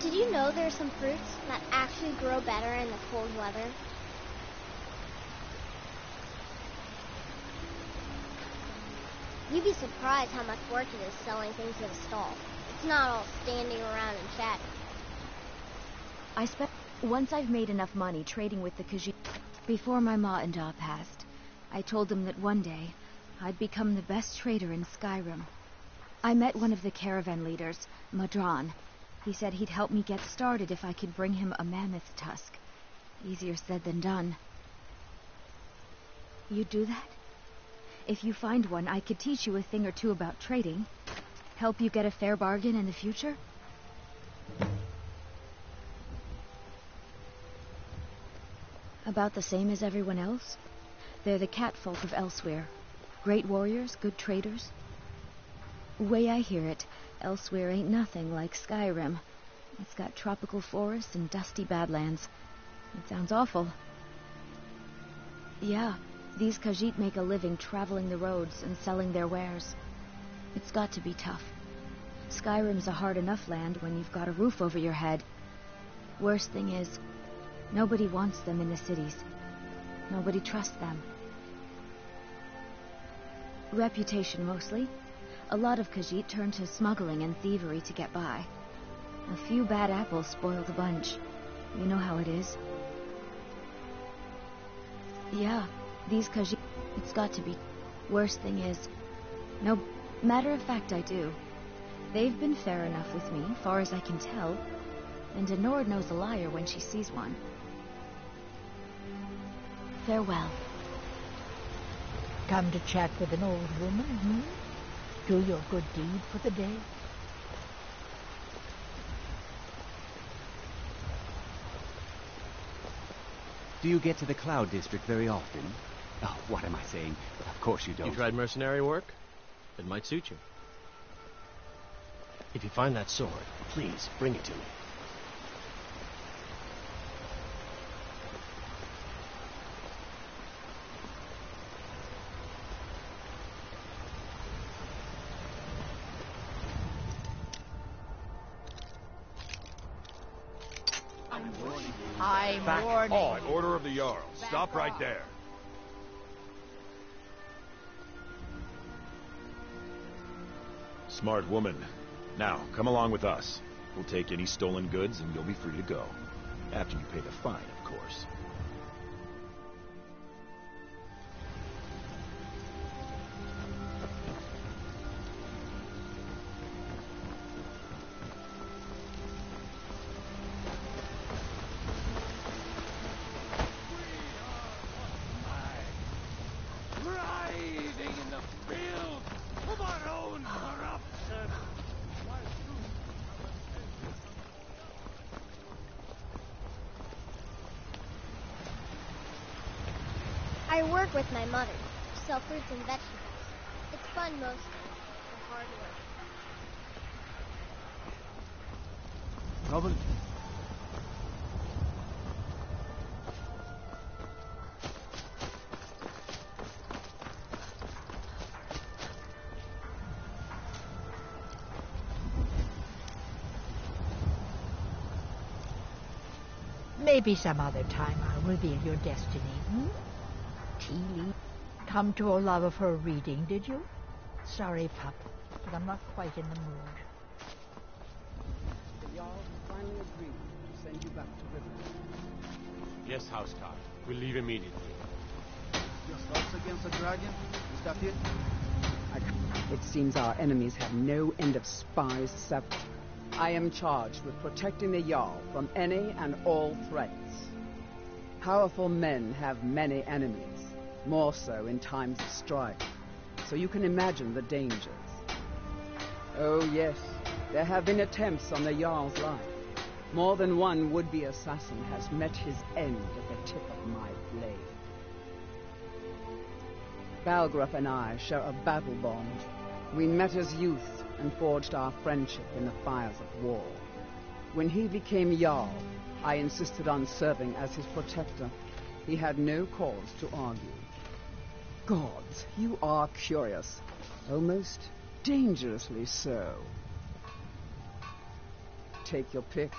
Did you know there are some fruits that actually grow better in the cold weather? You'd be surprised how much work it is selling things at a stall. It's not all standing around and chatting. Once I've made enough money trading with the Khajiit, before my ma and Da passed, I told them that one day I'd become the best trader in Skyrim. I met one of the caravan leaders, Madran. He said he'd help me get started if I could bring him a mammoth tusk. Easier said than done. You'd do that? If you find one, I could teach you a thing or two about trading. Help you get a fair bargain in the future? About the same as everyone else. They're the catfolk of Elsewhere. Great warriors, good traders. Way I hear it, Elsewhere ain't nothing like Skyrim. It's got tropical forests and dusty badlands. It sounds awful. Yeah, these Khajiit make a living traveling the roads and selling their wares. It's got to be tough. Skyrim's a hard enough land when you've got a roof over your head. Worst thing is, nobody wants them in the cities. Nobody trusts them. Reputation, mostly. A lot of Khajiit turn to smuggling and thievery to get by. A few bad apples spoil the bunch. You know how it is. Yeah, these Khajiit... It's got to be... Worst thing is... No, matter of fact, I do. They've been fair enough with me, far as I can tell. And a Nord knows a liar when she sees one. Farewell. Come to chat with an old woman, hmm? Do your good deed for the day. Do you get to the Cloud District very often? Oh, what am I saying? Of course you don't. You tried mercenary work? It might suit you. If you find that sword, please bring it to me. I'm warning. By order of the Jarl. Stop right there. Smart woman. Now, come along with us. We'll take any stolen goods and you'll be free to go. After you pay the fine, of course. I work with my mother, sell fruits and vegetables. It's fun mostly, but hard work. Trouble? Maybe some other time I'll reveal your destiny, hmm? Teely, come to a love of her reading, did you? Sorry, pup, but I'm not quite in the mood. The Jarl finally agreed to send you back to River. Yes, Housecarl. We'll leave immediately. Your thoughts against the dragon? Is that it? It seems our enemies have no end of spies several. I am charged with protecting the Jarl from any and all threats. Powerful men have many enemies, more so in times of strife, so you can imagine the dangers. Oh yes, there have been attempts on the Jarl's life. More than one would-be assassin has met his end at the tip of my blade. Balgruuf and I share a battle bond. We met as youth and forged our friendship in the fires of war. When he became Jarl, I insisted on serving as his protector. He had no cause to argue. Gods, you are curious. Almost dangerously so. Take your pick.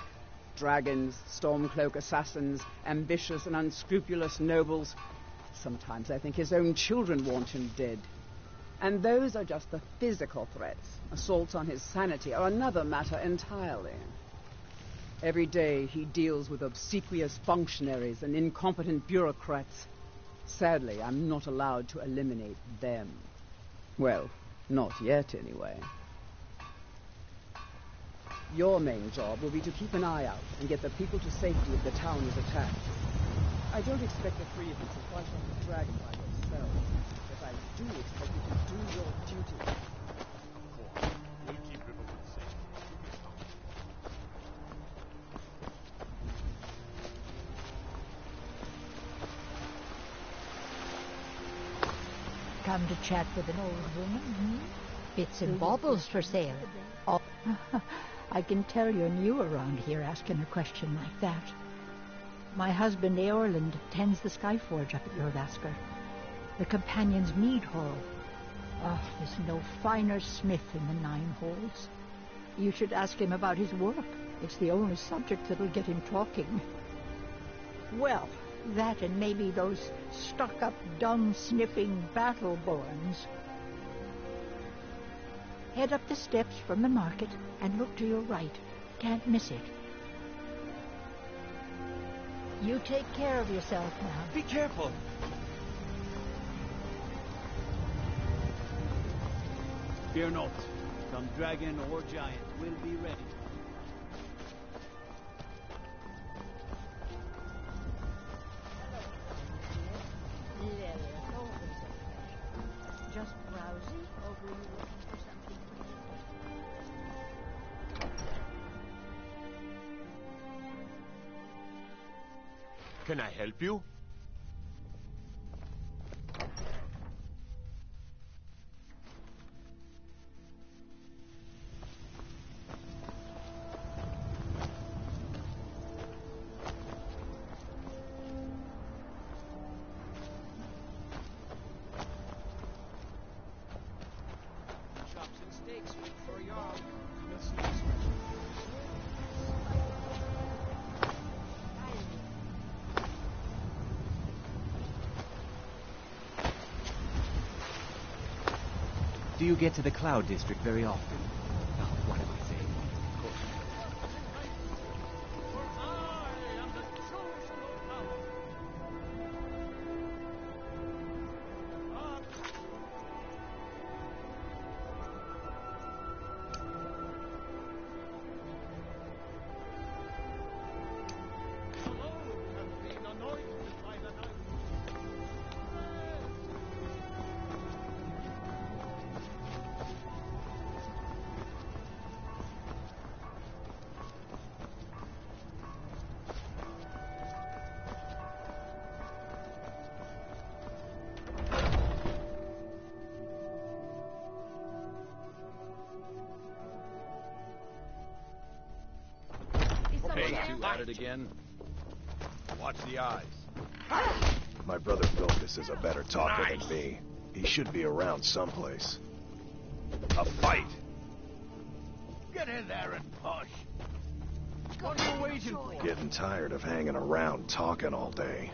Dragons, Stormcloak assassins, ambitious and unscrupulous nobles. Sometimes I think his own children want him dead. And those are just the physical threats. Assaults on his sanity are another matter entirely. Every day he deals with obsequious functionaries and incompetent bureaucrats. Sadly, I'm not allowed to eliminate them. Well, not yet, anyway. Your main job will be to keep an eye out and get the people to safety if the town is attacked. I don't expect the three of you to fight off the dragon by yourselves, but I do expect you to do your duty. We'll keep Riverwood safe. Come to chat with an old woman, hmm? Bits and baubles for sale. Oh, I can tell you're new around here asking a question like that. My husband, Eorland, tends the Skyforge up at Jorvaskr. The Companion's mead hall. Oh, there's no finer smith in the Nine Holds. You should ask him about his work. It's the only subject that'll get him talking. Well, that and maybe those stuck-up, dung-sniffing battle-borns. Head up the steps from the market and look to your right. Can't miss it. You take care of yourself now. Be careful. Fear not. Come dragon or giant, will be ready. Just browsing, or were you looking for something particular? Can I help you? Chops and steaks for a yarn. Do you get to the Cloud District very often? Oh, what am I saying? Hey, you at it again? Watch the eyes. My brother Vilcus is a better talker than me. He should be around someplace. A fight! Get in there and push. What are you waiting for? Getting tired of hanging around talking all day.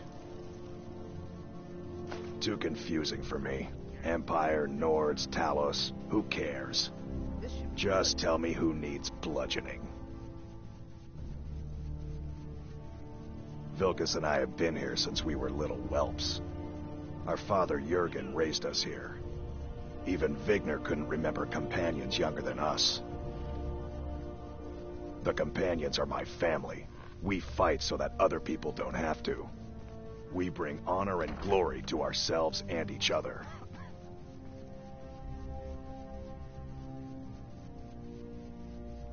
Too confusing for me. Empire, Nords, Talos, who cares? Just tell me who needs bludgeoning. Vilcus and I have been here since we were little whelps. Our father Jurgen raised us here. Even Vigner couldn't remember companions younger than us. The companions are my family. We fight so that other people don't have to. We bring honor and glory to ourselves and each other.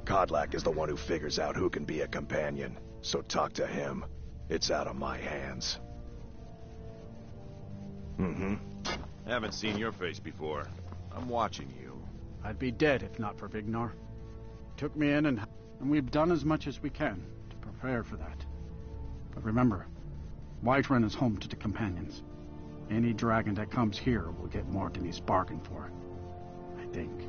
Kodlak is the one who figures out who can be a companion, so talk to him. It's out of my hands. Haven't seen your face before. I'm watching you. I'd be dead if not for Vignar. Took me in and we've done as much as we can to prepare for that. But remember, Whiterun is home to the companions. Any dragon that comes here will get more than he's bargained for. I think.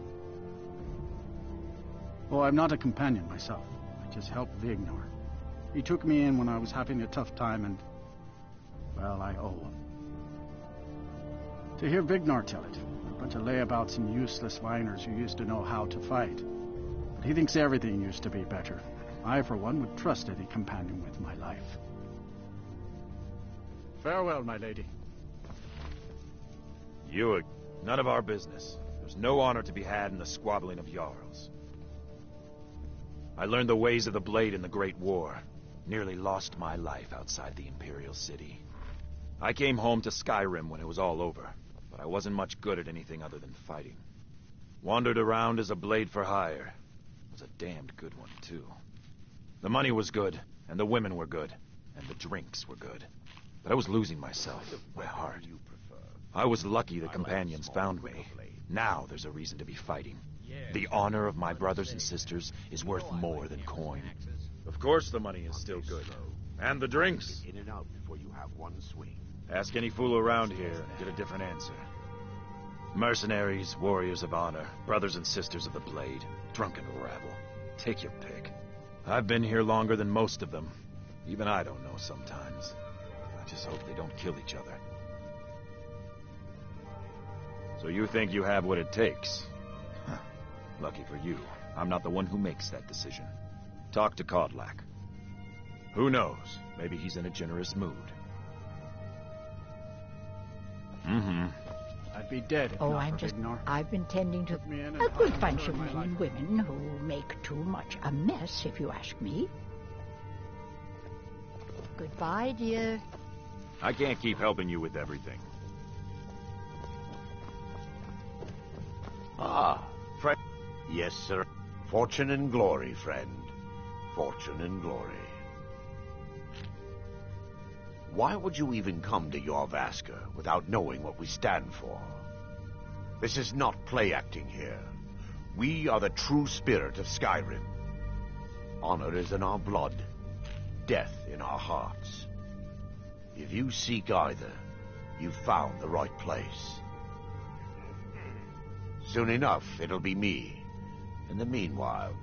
Oh, I'm not a companion myself. I just help Vignar. He took me in when I was having a tough time and... well, I owe him. To hear Vignar tell it, a bunch of layabouts and useless whiners who used to know how to fight. But he thinks everything used to be better. I, for one, would trust any companion with my life. Farewell, my lady. You, none of our business. There's no honor to be had in the squabbling of Jarls. I learned the ways of the blade in the Great War. Nearly lost my life outside the Imperial City. I came home to Skyrim when it was all over, but I wasn't much good at anything other than fighting. Wandered around as a blade for hire. Was a damned good one, too. The money was good, and the women were good, and the drinks were good. But I was losing myself, my heart. I was lucky the companions found me. Now there's a reason to be fighting. The honor of my brothers and sisters is worth more than coin. Of course the money is still good. And the drinks. In and out before you have one swing. Ask any fool around here and get a different answer. Mercenaries, warriors of honor, brothers and sisters of the blade, drunken rabble. Take your pick. I've been here longer than most of them. Even I don't know sometimes. I just hope they don't kill each other. So you think you have what it takes? Huh. Lucky for you, I'm not the one who makes that decision. Talk to Kodlak. Who knows? Maybe he's in a generous mood. Mm-hmm. I'd be dead if Oh, not I'm for just... Vignar. I've been tending to Took me in and a good I bunch of enjoyed men my and life. women who make too much a mess, if you ask me. Goodbye, dear. I can't keep helping you with everything. Ah, friend. Yes, sir. Fortune and glory, friend. Fortune and glory. Why would you even come to Jorvaska without knowing what we stand for? This is not play acting here. We are the true spirit of Skyrim. Honor is in our blood, death in our hearts. If you seek either, you've found the right place. Soon enough, it'll be me. In the meanwhile,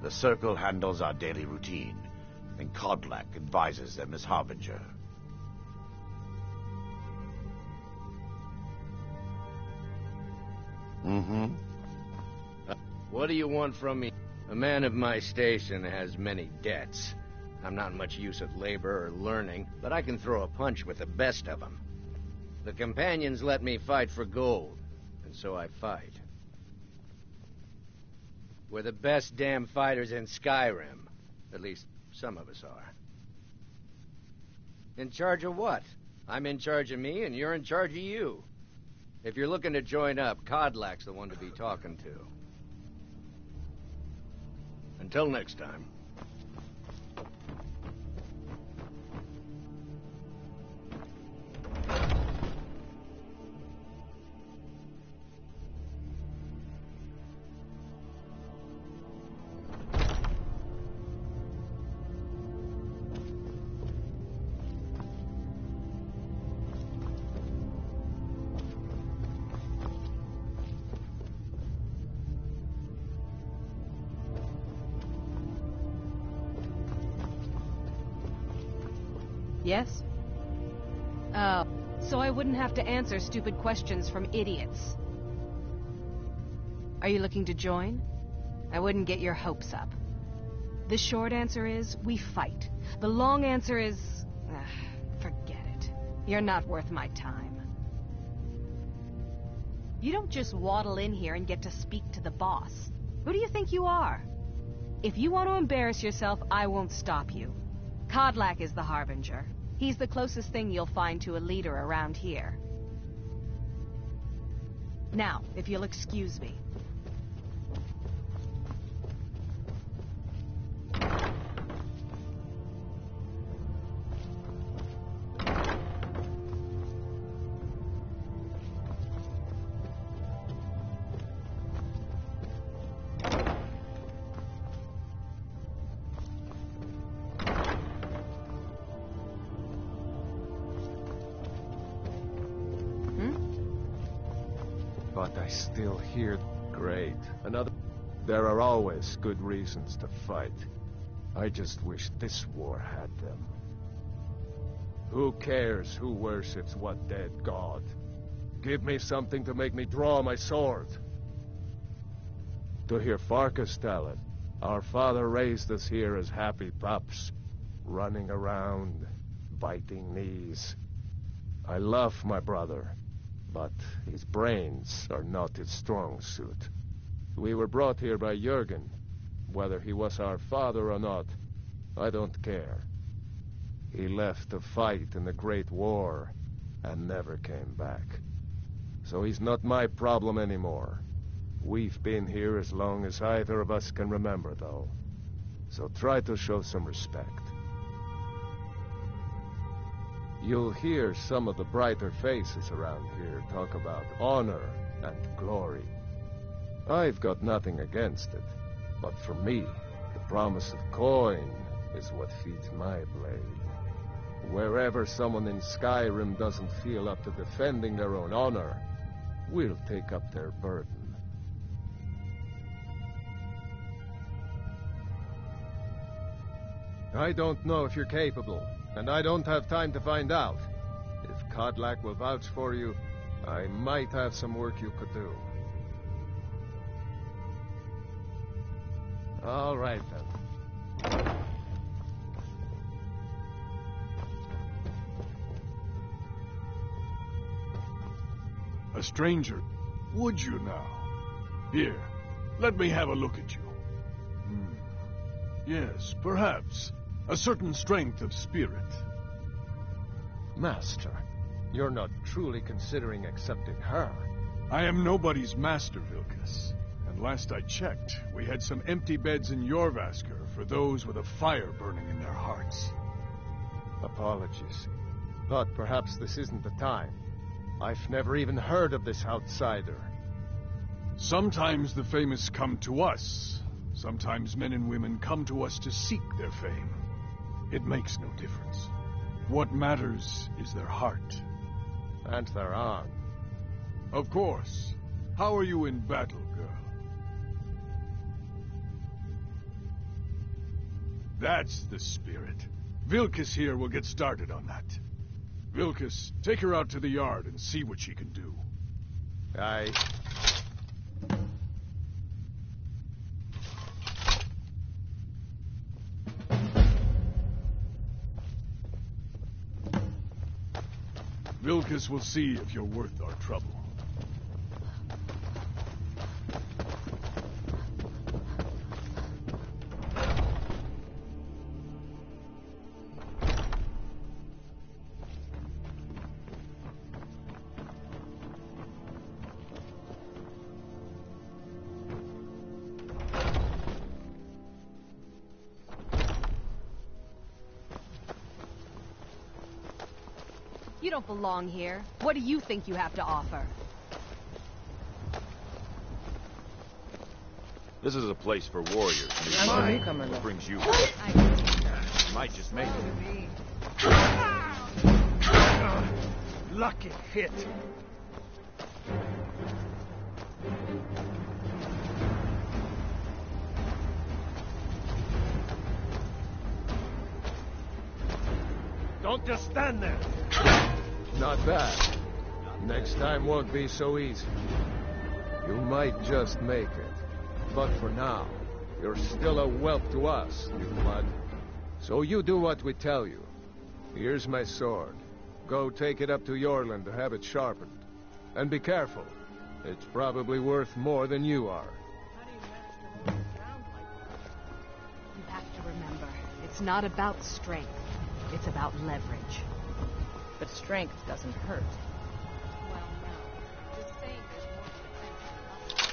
the Circle handles our daily routine, and Kodlak advises them as Harbinger. Mm-hmm. What do you want from me? A man of my station has many debts. I'm not much use at labor or learning, but I can throw a punch with the best of them. The companions let me fight for gold, and so I fight. We're the best damn fighters in Skyrim. At least, some of us are. In charge of what? I'm in charge of me, and you're in charge of you. If you're looking to join up, Kodlak's the one to be talking to. Until next time. Yes? Oh, so I wouldn't have to answer stupid questions from idiots. Are you looking to join? I wouldn't get your hopes up. The short answer is, we fight. The long answer is... forget it. You're not worth my time. You don't just waddle in here and get to speak to the boss. Who do you think you are? If you want to embarrass yourself, I won't stop you. Kodlak is the Harbinger. He's the closest thing you'll find to a leader around here. Now, if you'll excuse me. But I still hear... Great. Another... There are always good reasons to fight. I just wish this war had them. Who cares who worships what dead god? Give me something to make me draw my sword. To hear Farkas tell it, our father raised us here as happy pups, running around, biting knees. I love my brother, but his brains are not his strong suit. We were brought here by Jürgen. Whether he was our father or not, I don't care. He left to fight in the Great War and never came back. So he's not my problem anymore. We've been here as long as either of us can remember, though. So try to show some respect. You'll hear some of the brighter faces around here talk about honor and glory. I've got nothing against it, but for me, the promise of coin is what feeds my blade. Wherever someone in Skyrim doesn't feel up to defending their own honor, we'll take up their burden. I don't know if you're capable, and I don't have time to find out. If Kodlak will vouch for you, I might have some work you could do. All right, then. A stranger? Would you now? Here, let me have a look at you. Yes, perhaps. A certain strength of spirit. Master, you're not truly considering accepting her. I am nobody's master, Vilkas. And last I checked, we had some empty beds in Jorvaskr for those with a fire burning in their hearts. Apologies. But perhaps this isn't the time. I've never even heard of this outsider. Sometimes the famous come to us. Sometimes men and women come to us to seek their fame. It makes no difference. What matters is their heart. And their arm. Of course. How are you in battle, girl? That's the spirit. Vilkas here will get started on that. Vilkas, take her out to the yard and see what she can do. Aye. Vilkas will see if you're worth our trouble. You don't belong here. What do you think you have to offer? This is a place for warriors. What brings you? Might just make it. Lucky hit. Don't just stand there. Not bad. Next time won't be so easy. You might just make it. But for now, you're still a whelp to us, new blood. So you do what we tell you. Here's my sword. Go take it up to Jorland to have it sharpened. And be careful. It's probably worth more than you are. You have to remember, it's not about strength. It's about leverage. But strength doesn't hurt. Well, no. Just saying there's more to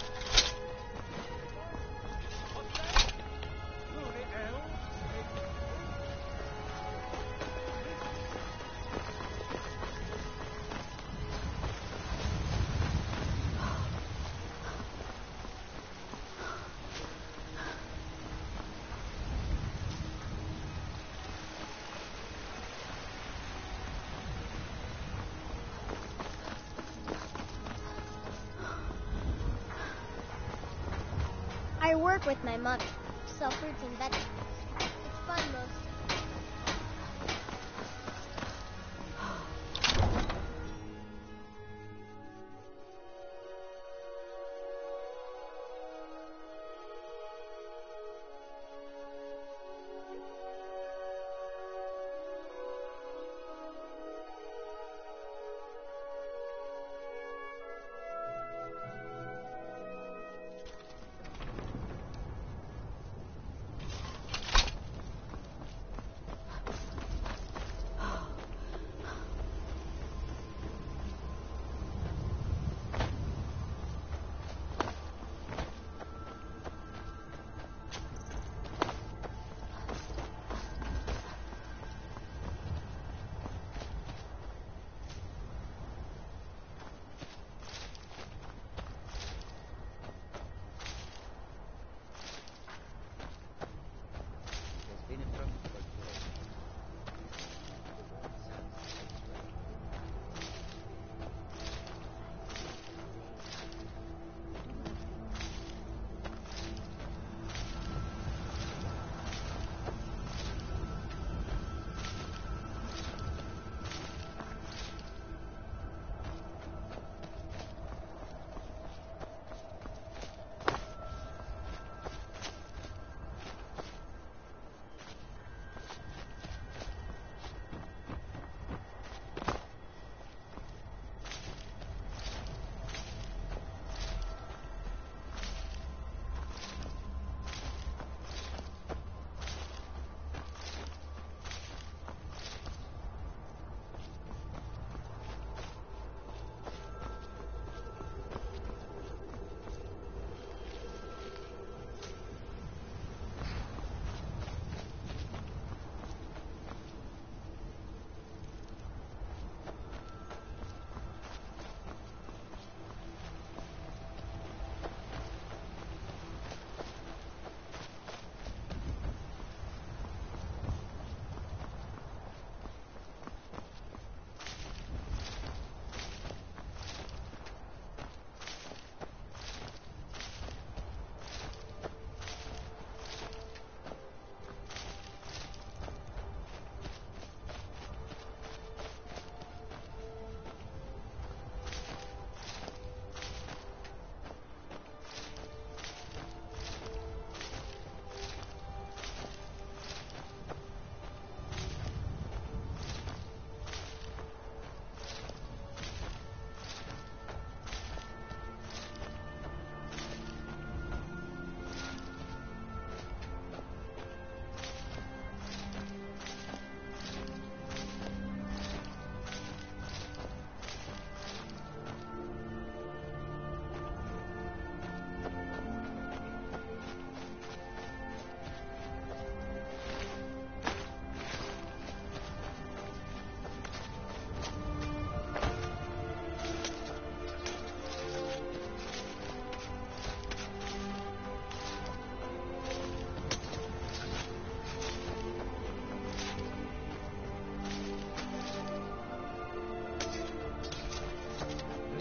I work with my mother, sell fruits and vegetables. It's fun most.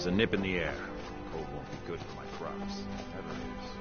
There's a nip in the air. Cold won't be good for my crops. Never is.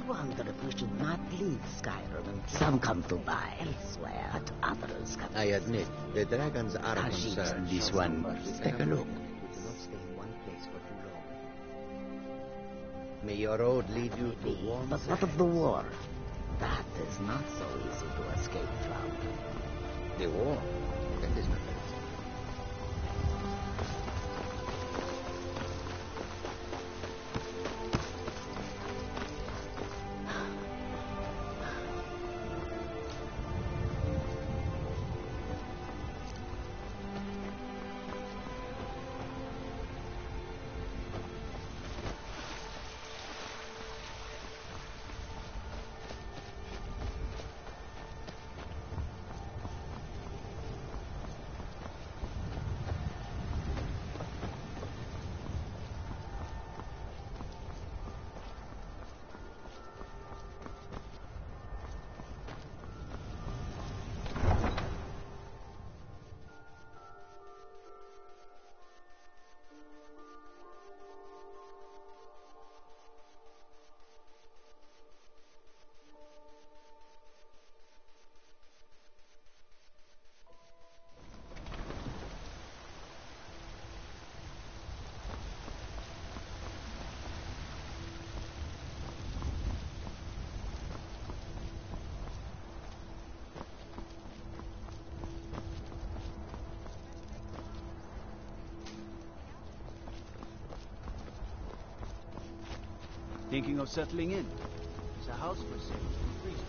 wonder if we should not leave Skyrim. Some come to buy elsewhere, but others come. I admit, the dragons are Tajik's concerned. this one first. Take a look. May your road lead you to warm. But what of the war? That is not so easy to escape from. The war? That is not easy. Thinking of settling in? There's a house for sale in Free Street.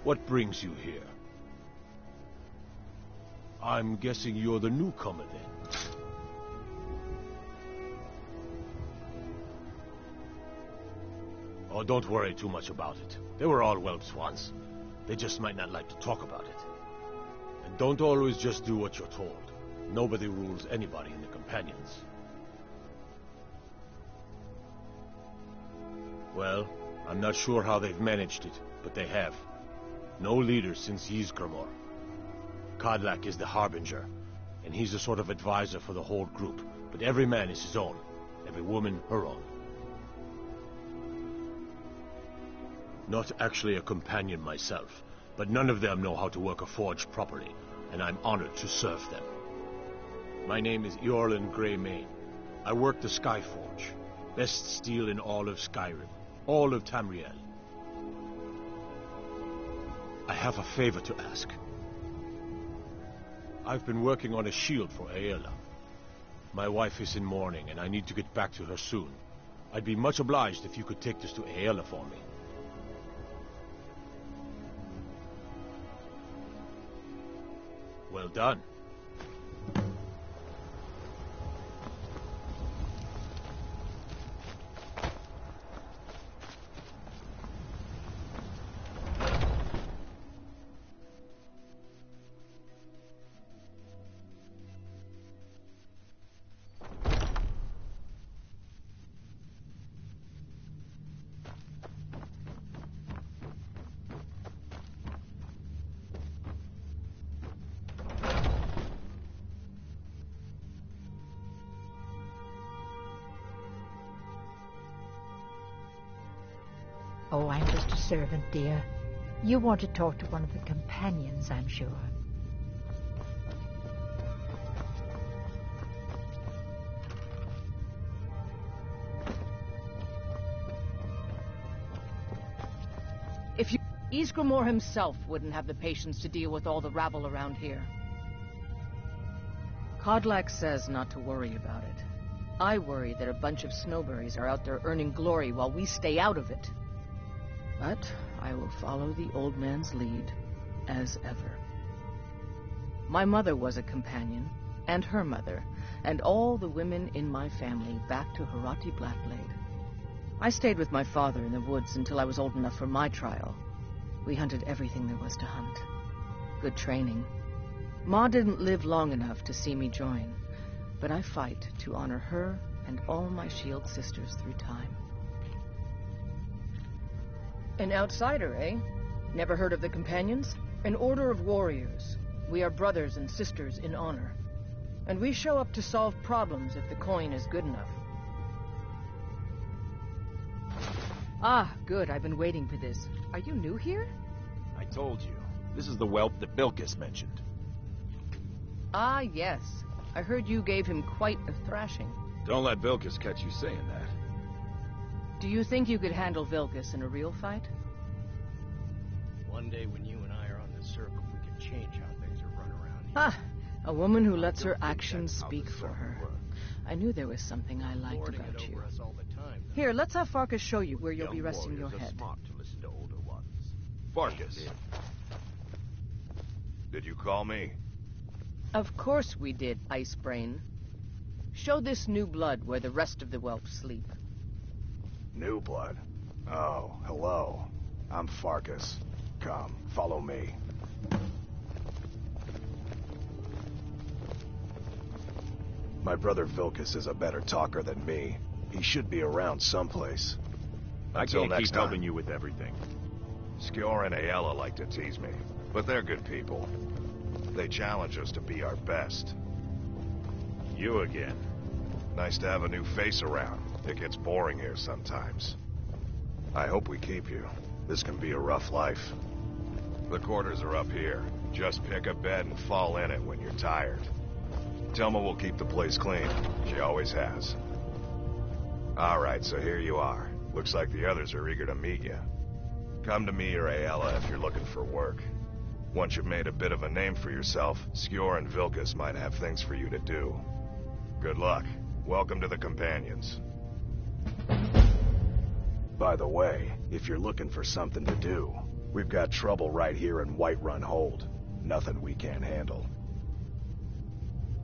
What brings you here? I'm guessing you're the newcomer then. Oh, don't worry too much about it. They were all whelps once. They just might not like to talk about it. And don't always just do what you're told. Nobody rules anybody in the Companions. Well, I'm not sure how they've managed it, but they have. No leader since Ysgramor. Kodlak is the Harbinger, and he's a sort of advisor for the whole group, but every man is his own, every woman her own. Not actually a companion myself, but none of them know how to work a forge properly, and I'm honored to serve them. My name is Eorlin Greymane. I work the Skyforge, best steel in all of Skyrim, all of Tamriel. I have a favor to ask. I've been working on a shield for Aela. My wife is in mourning, and I need to get back to her soon. I'd be much obliged if you could take this to Aela for me. Well done. Oh, I'm just a servant, dear. You want to talk to one of the companions, I'm sure. If you... Ysgramor himself wouldn't have the patience to deal with all the rabble around here. Kodlak says not to worry about it. I worry that a bunch of snowberries are out there earning glory while we stay out of it. But I will follow the old man's lead, as ever. My mother was a companion, and her mother, and all the women in my family back to Harati Blackblade. I stayed with my father in the woods until I was old enough for my trial. We hunted everything there was to hunt. Good training. Ma didn't live long enough to see me join, but I fight to honor her and all my shield sisters through time. An outsider, eh? Never heard of the Companions? An order of warriors. We are brothers and sisters in honor. And we show up to solve problems if the coin is good enough. Ah, good. I've been waiting for this. Are you new here? I told you. This is the whelp that Vilkas mentioned. Ah, yes. I heard you gave him quite a thrashing. Don't let Vilkas catch you saying that. Do you think you could handle Vilkas in a real fight? One day when you and I are on this circle, we can change how things are run around here. Ah, a woman who lets her actions speak for her. I knew there was something I liked Lording about it you. over us all the time, though. Here, let's have Farkas show you where you'll be Young resting your warriors are head. smart to listen to older ones. Farkas. Did you call me? Of course we did, Ice Brain. Show this new blood where the rest of the whelps sleep. New blood? Oh, hello. I'm Farkas. Come, follow me. My brother Vilkas is a better talker than me. He should be around someplace. I Until can't next keep time. helping you with everything. Skjor and Ayala like to tease me, but they're good people. They challenge us to be our best. You again. Nice to have a new face around. It gets boring here sometimes. I hope we keep you. This can be a rough life. The quarters are up here. Just pick a bed and fall in it when you're tired. Telma will keep the place clean. She always has. All right, so here you are. Looks like the others are eager to meet you. Come to me or Ayala if you're looking for work. Once you've made a bit of a name for yourself, Skjor and Vilkas might have things for you to do. Good luck. Welcome to the Companions. By the way, if you're looking for something to do, we've got trouble right here in Whiterun Hold. Nothing we can't handle.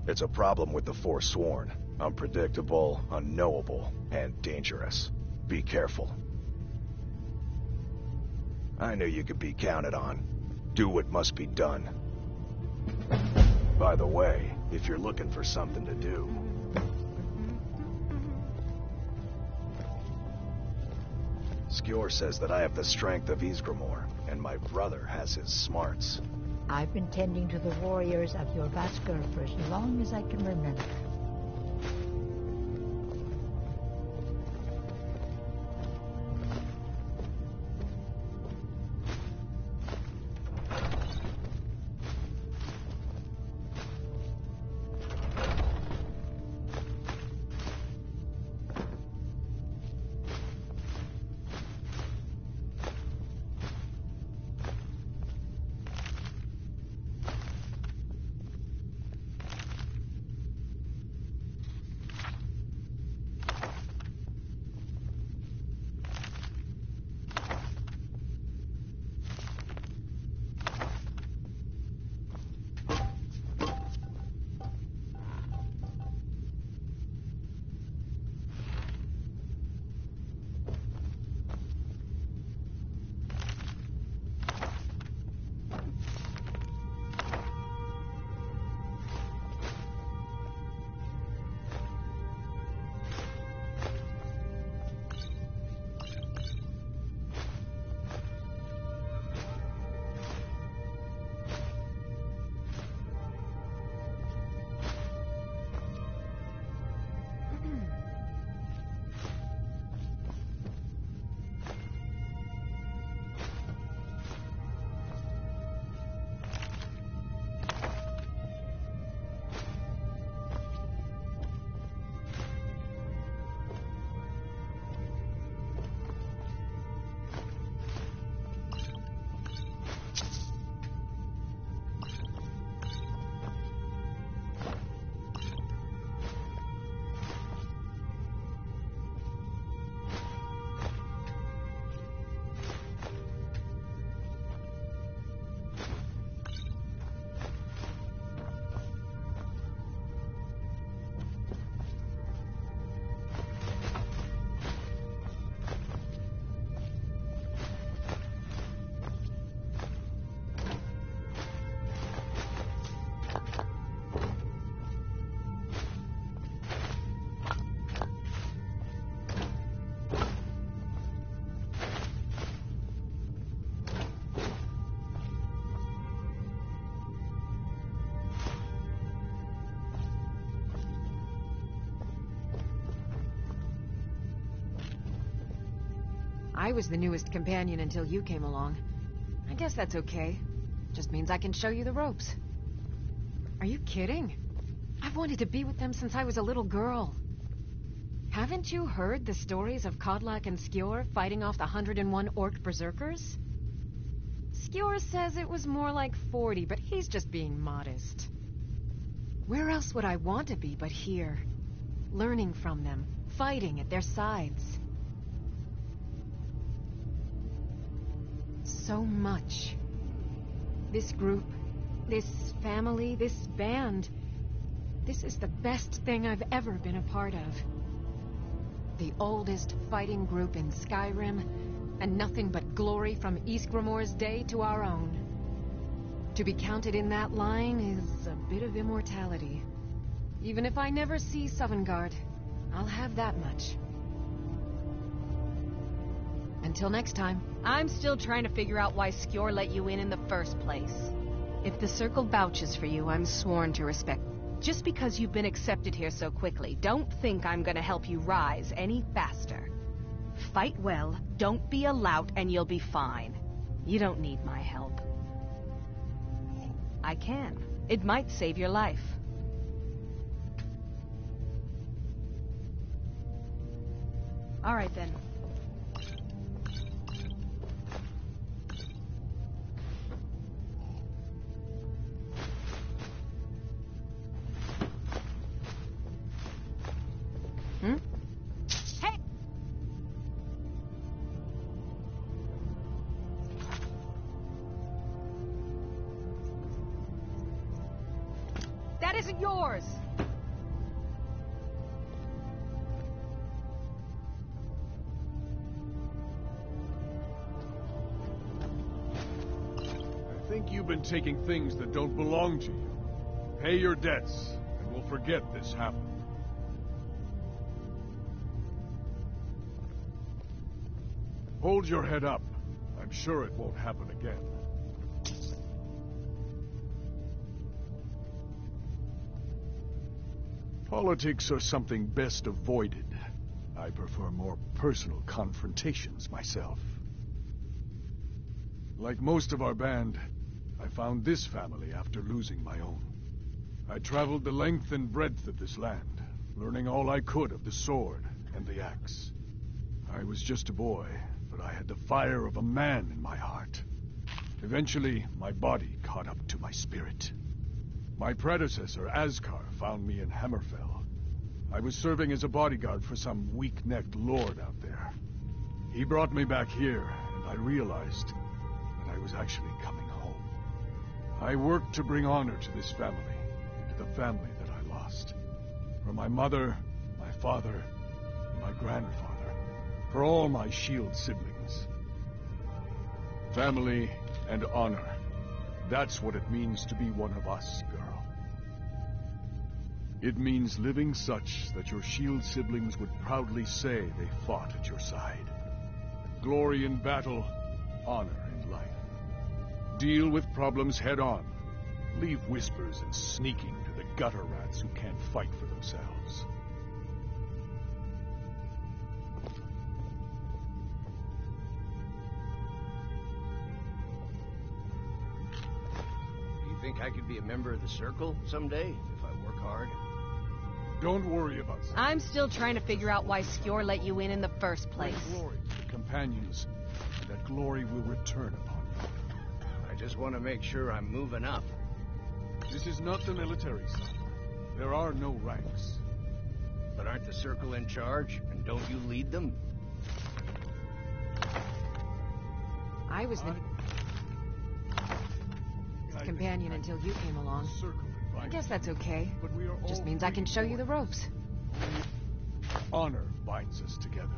It's a problem with the Forsworn. Unpredictable, unknowable, and dangerous. Be careful. I knew you could be counted on. Do what must be done. By the way, if you're looking for something to do... Skjor says that I have the strength of Ysgramor, and my brother has his smarts. I've been tending to the warriors of Jorvaskr for as long as I can remember. I was the newest companion until you came along. I guess that's okay. Just means I can show you the ropes. Are you kidding? I've wanted to be with them since I was a little girl. Haven't you heard the stories of Kodlak and Skjor fighting off the 101 orc berserkers? Skjor says it was more like 40, but he's just being modest. Where else would I want to be but here? Learning from them, fighting at their sides. So much. This group, this family, this band. This is the best thing I've ever been a part of. The oldest fighting group in Skyrim, and nothing but glory from Ysgramor's day to our own. To be counted in that line is a bit of immortality. Even if I never see Sovngarde, I'll have that much. Until next time. I'm still trying to figure out why Skjor let you in the first place. If the Circle vouches for you, I'm sworn to respect. Just because you've been accepted here so quickly, don't think I'm gonna help you rise any faster. Fight well, don't be a lout, and you'll be fine. You don't need my help. I can. It might save your life. All right, then. Hey! That isn't yours! I think you've been taking things that don't belong to you. Pay your debts, and we'll forget this happened. Hold your head up. I'm sure it won't happen again. Politics are something best avoided. I prefer more personal confrontations myself. Like most of our band, I found this family after losing my own. I traveled the length and breadth of this land, learning all I could of the sword and the axe. I was just a boy, but I had the fire of a man in my heart. Eventually, my body caught up to my spirit. My predecessor, Askar, found me in Hammerfell. I was serving as a bodyguard for some weak-necked lord out there. He brought me back here, and I realized that I was actually coming home. I worked to bring honor to this family, and to the family that I lost. For my mother, my father, and my grandfather. For all my shield siblings. Family and honor. That's what it means to be one of us, girl. It means living such that your shield siblings would proudly say they fought at your side. Glory in battle, honor in life. Deal with problems head on. Leave whispers and sneaking to the gutter rats who can't fight for themselves. Think I could be a member of the Circle someday, if I work hard? Don't worry about that. I'm still trying to figure out why Skjor let you in the first place. Bring glory to the companions, and that glory will return upon you. I just want to make sure I'm moving up. This is not the military, son. There are no ranks. But aren't the Circle in charge, and don't you lead them? I was the companion until you came along. I guess that's okay. Just means I can show you the ropes. Honor binds us together.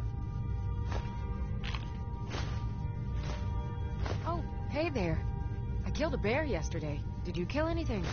Oh, hey there. I killed a bear yesterday. Did you kill anything?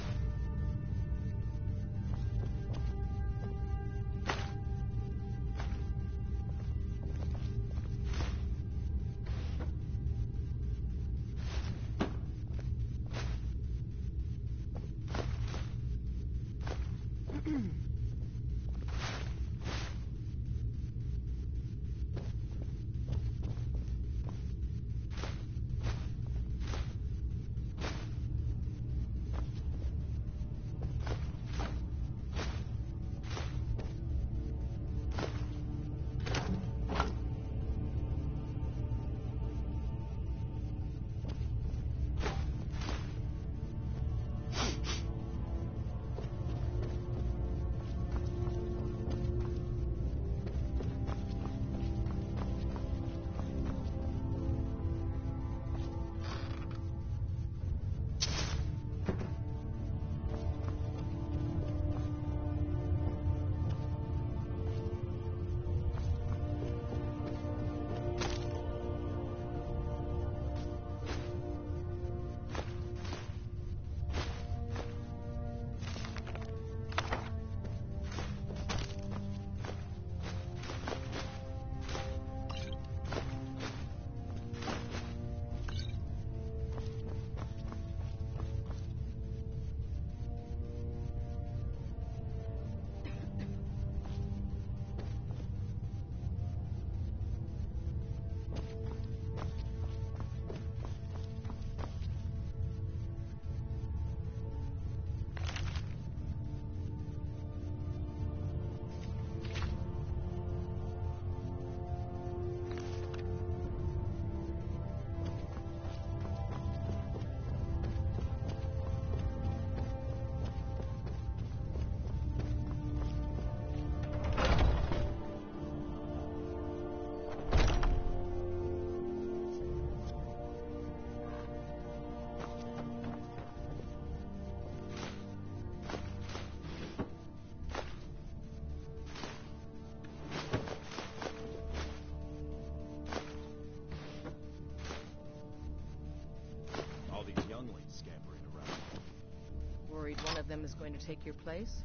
them is going to take your place?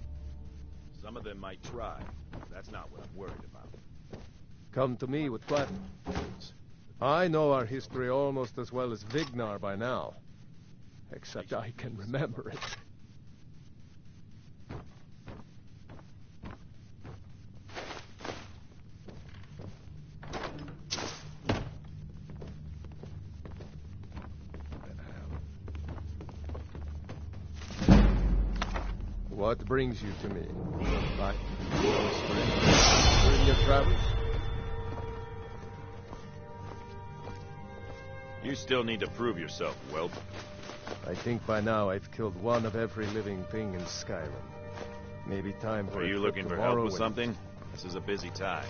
Some of them might try. That's not what I'm worried about. Come to me with questions. I know our history almost as well as Vignar by now. Except I can remember it. What brings you to me? Right. During your travels? You still need to prove yourself, whelp. I think by now I've killed one of every living thing in Skyrim. Maybe time for Are you looking for help with something? This is a busy time.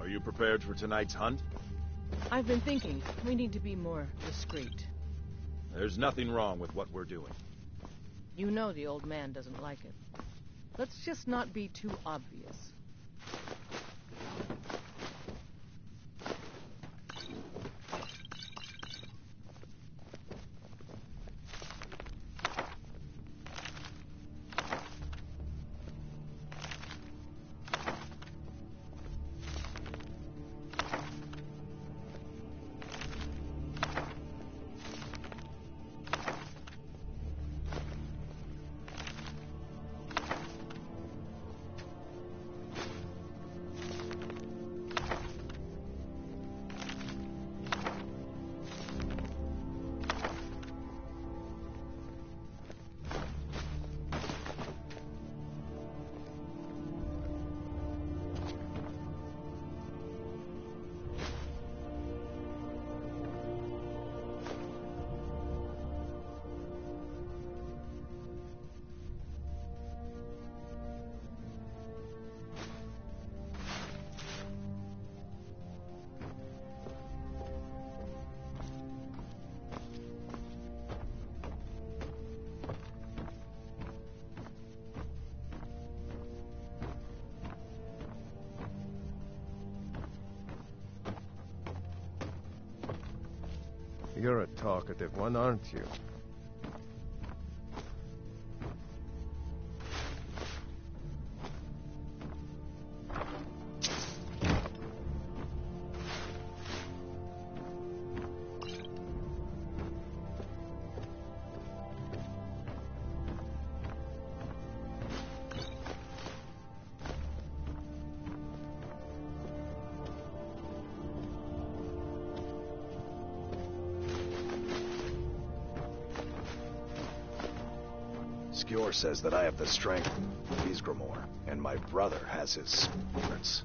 Are you prepared for tonight's hunt? I've been thinking. We need to be more discreet. There's nothing wrong with what we're doing. You know the old man doesn't like it. Let's just not be too obvious. You're a talkative one, aren't you? Skjor says that I have the strength of Isgramor, and my brother has his spirits.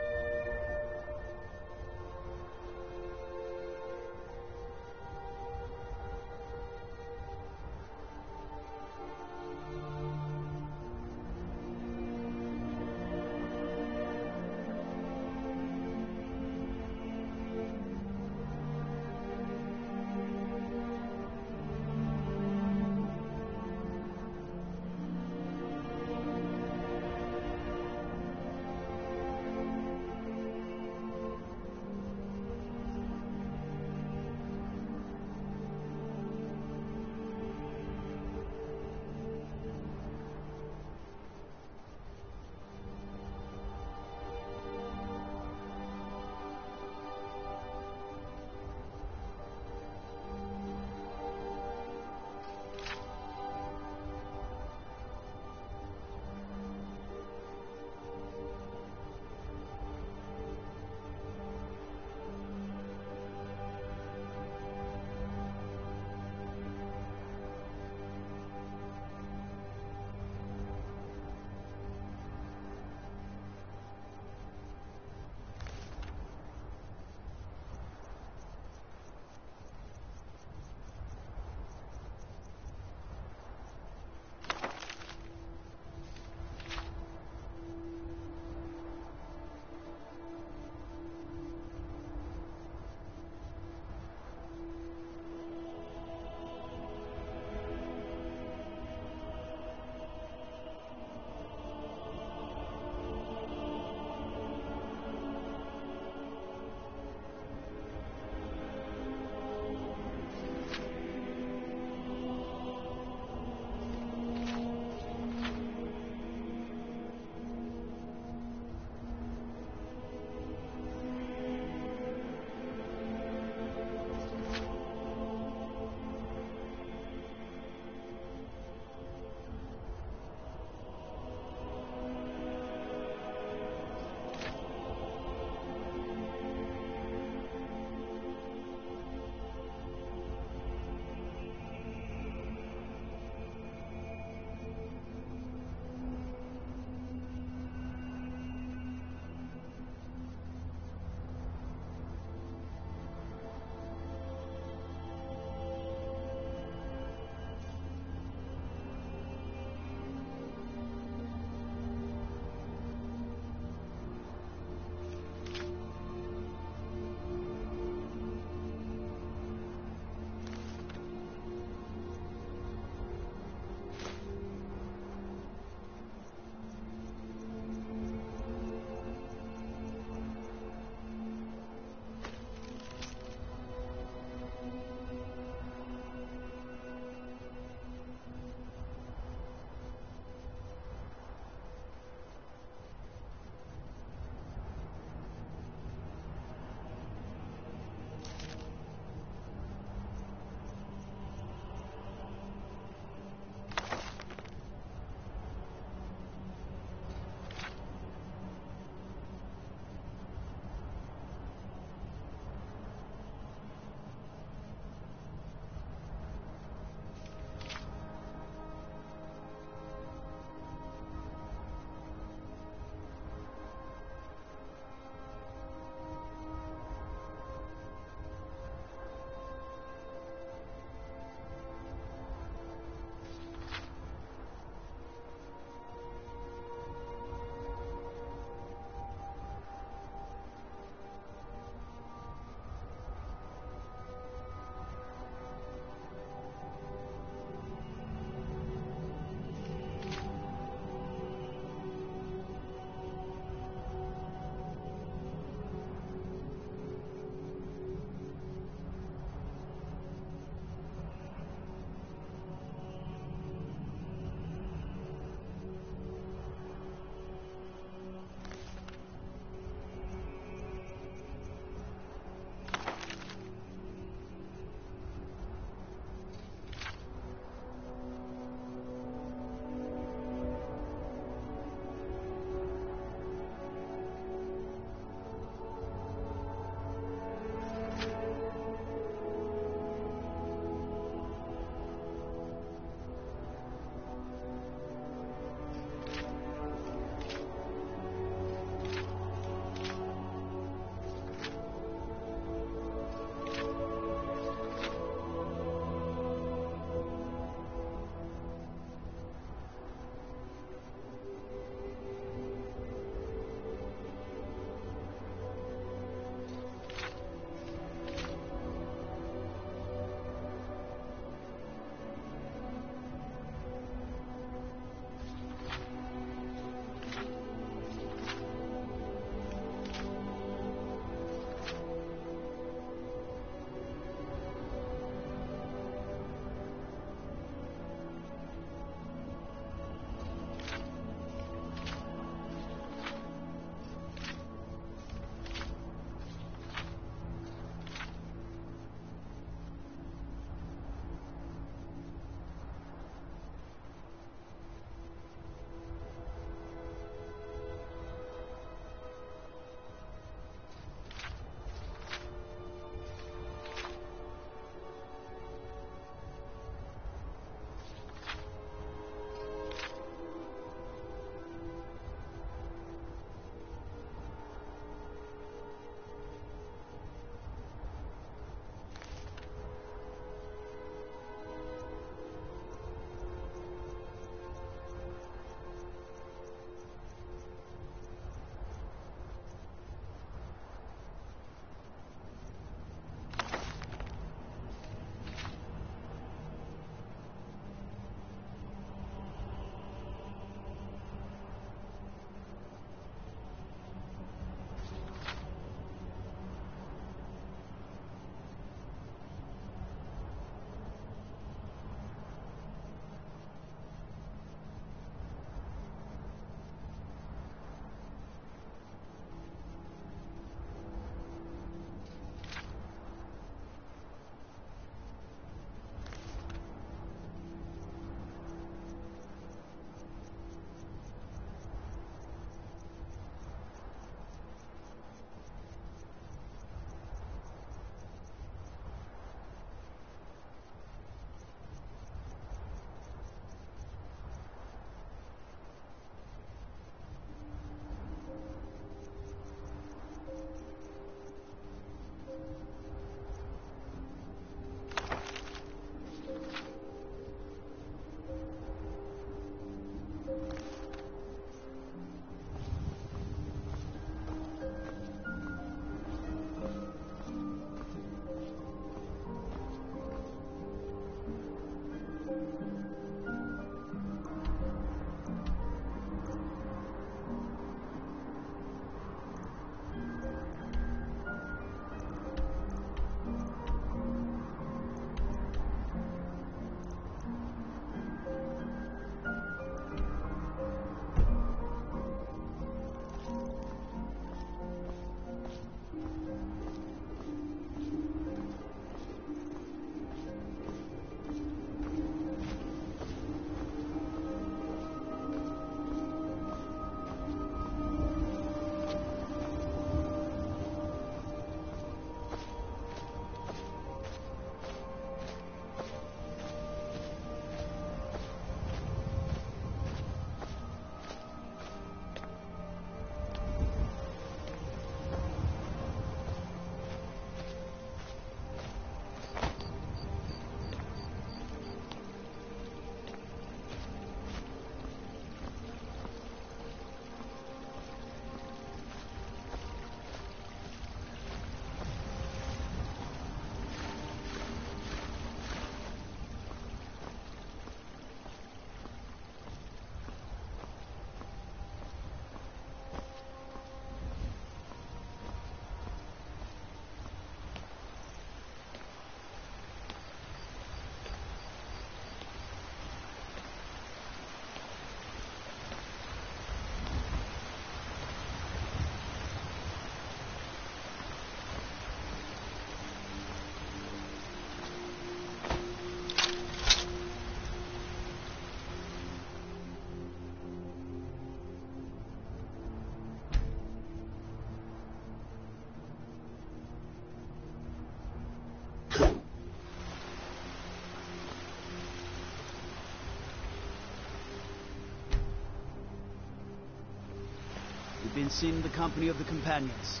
You've been seen in the company of the companions.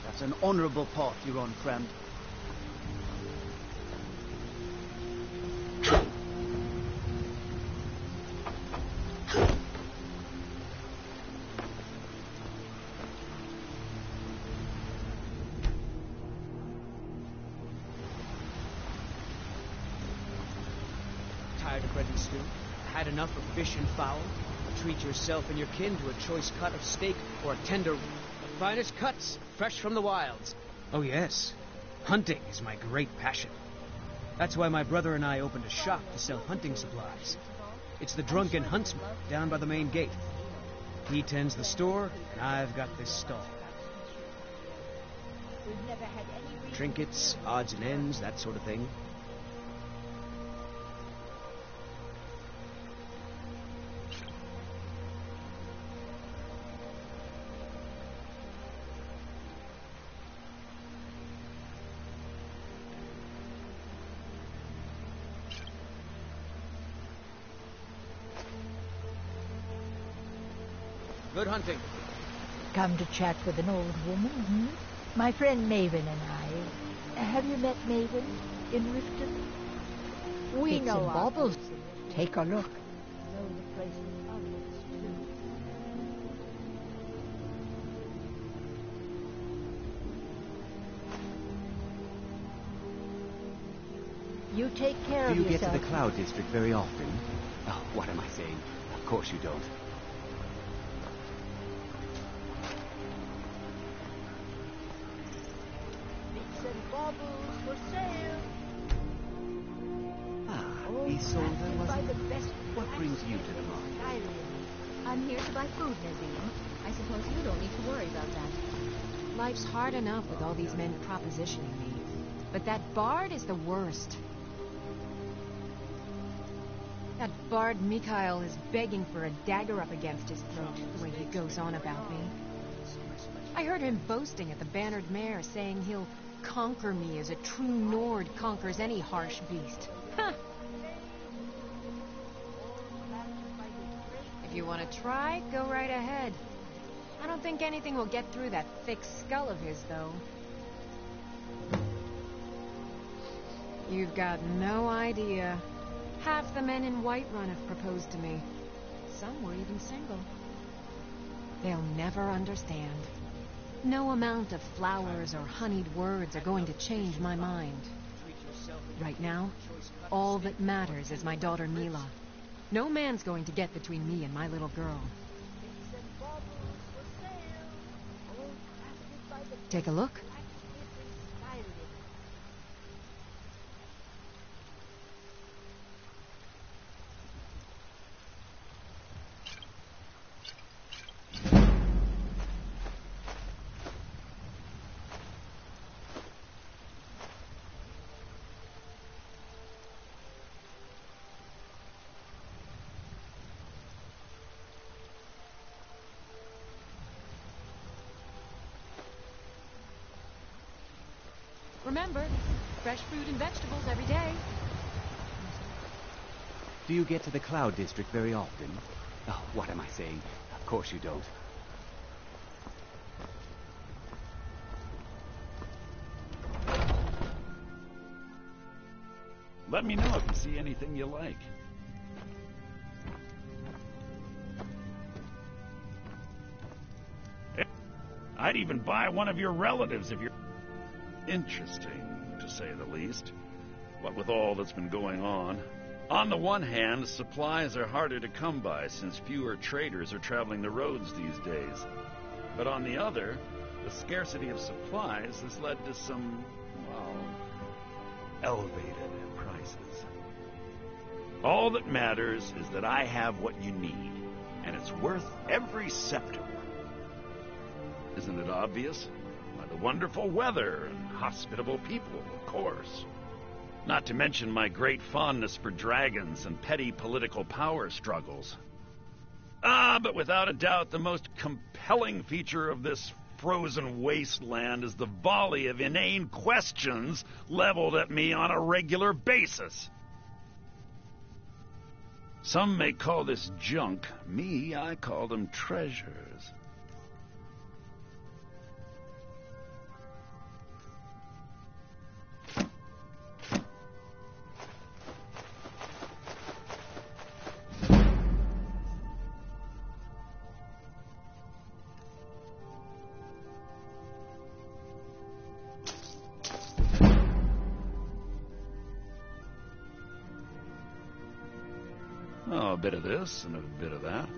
That's an honorable path you're on, friend. Tired of bread and stew? Had enough of fish and fowl? Treat yourself and your kin to a choice cut of steak or a tender... Finest cuts, fresh from the wilds. Oh yes, hunting is my great passion. That's why my brother and I opened a shop to sell hunting supplies. It's the Drunken Huntsman down by the main gate. He tends the store, and I've got this stall. Trinkets, odds and ends, that sort of thing. Good hunting. Come to chat with an old woman, hmm? My friend Maven and I. Have you met Maven in Riften? We Bits know and our baubles. Take a look. Know the places others do. You take care of Do you yourself. get to the Cloud District very often? Oh, what am I saying? Of course you don't. Bits and baubles for sale. Isolde, wasn't it? What brings you to the market? I'm here to buy food, Nazim. I suppose you don't need to worry about that. Life's hard enough with all these men propositioning me. But that bard is the worst. That bard Mikhail is begging for a dagger up against his throat, the way he goes on about me. I heard him boasting at the Bannered Mare, saying he'll conquer me as a true Nord conquers any harsh beast. Huh. If you want to try, go right ahead. I don't think anything will get through that thick skull of his, though. You've got no idea. Half the men in Whiterun have proposed to me. Some were even single. They'll never understand. No amount of flowers or honeyed words are going to change my mind. Right now, all that matters is my daughter Mila. No man's going to get between me and my little girl. Take a look. Remember, fresh fruit and vegetables every day. Do you get to the Cloud District very often? Oh, what am I saying? Of course you don't. Let me know if you see anything you like. I'd even buy one of your relatives if you're... Interesting, to say the least. What with all that's been going on. On the one hand, supplies are harder to come by since fewer traders are traveling the roads these days. But on the other, the scarcity of supplies has led to some, well, elevated prices. All that matters is that I have what you need, and it's worth every scepter. Isn't it obvious? By the wonderful weather and hospitable people, of course. Not to mention my great fondness for dragons and petty political power struggles. But without a doubt, the most compelling feature of this frozen wasteland is the volley of inane questions leveled at me on a regular basis. Some may call this junk. Me, I call them treasures. bit of this and a bit of that.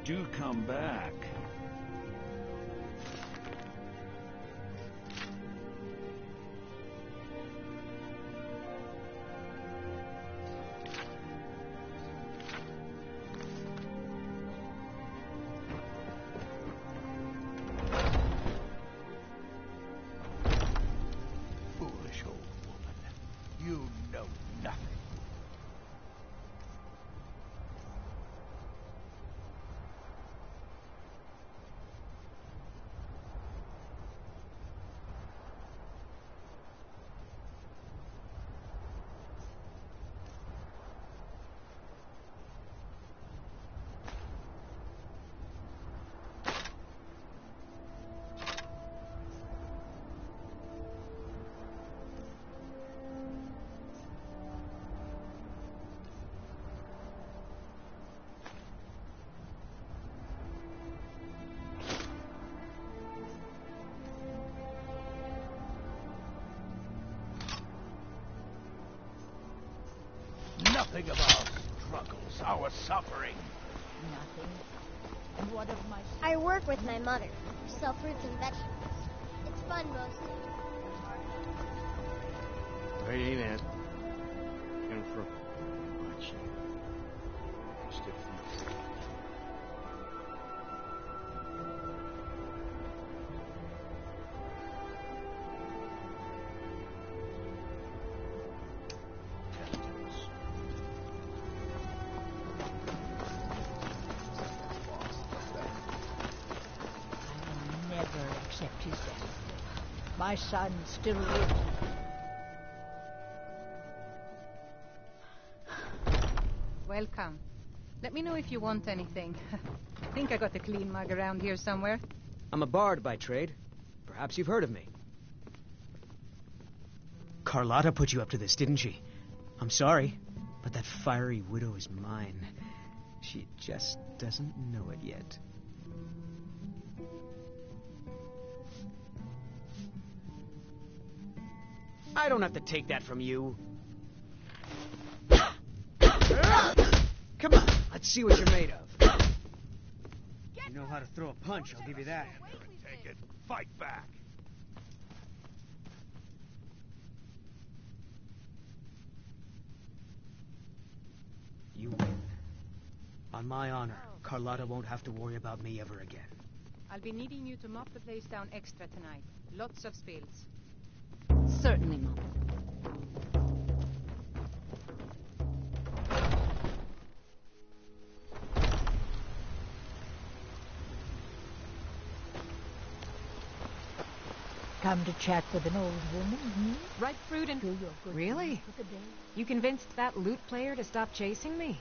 Do come back. Foolish old woman. You know nothing. Nothing of our struggles, our suffering. Nothing. And what of my... I work with my mother. Sell fruits and vegetables. It's fun mostly. Hey, man. And for... Watch you. Just a few. Never accept his death. My son still lives. Welcome. Let me know if you want anything. I think I got a clean mug around here somewhere. I'm a bard by trade. Perhaps you've heard of me. Carlotta put you up to this, didn't she? I'm sorry, but that fiery widow is mine. She just doesn't know it yet. I don't have to take that from you. Come on, let's see what you're made of. You know how to throw a punch, I'll give you that. Take it. Fight back. You win. On my honor, Carlotta won't have to worry about me ever again. I'll be needing you to mop the place down extra tonight. Lots of spills. Certainly, Mom. Come to chat with an old woman, hmm? Ripe fruit and... Really? You convinced that lute player to stop chasing me?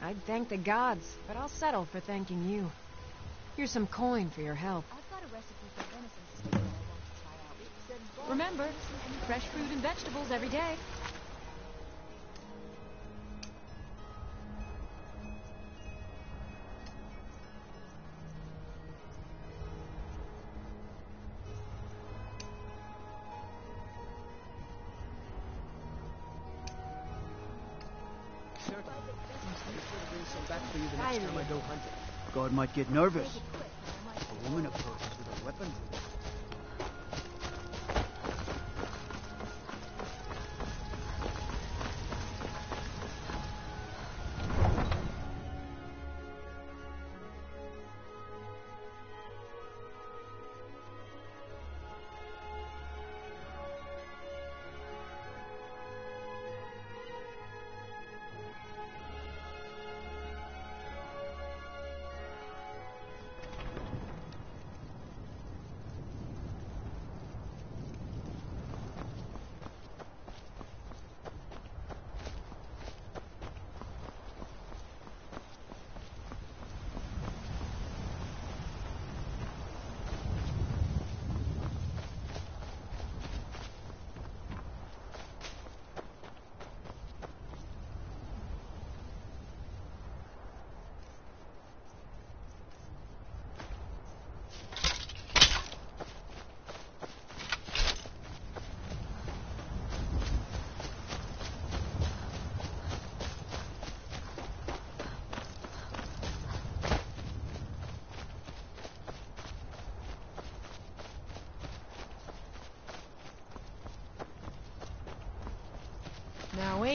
I'd thank the gods, but I'll settle for thanking you. Here's some coin for your help. I've got a recipe for venison stew that I want to try out. Remember, fresh fruit and vegetables every day. God might get nervous. A woman approaches with a weapon.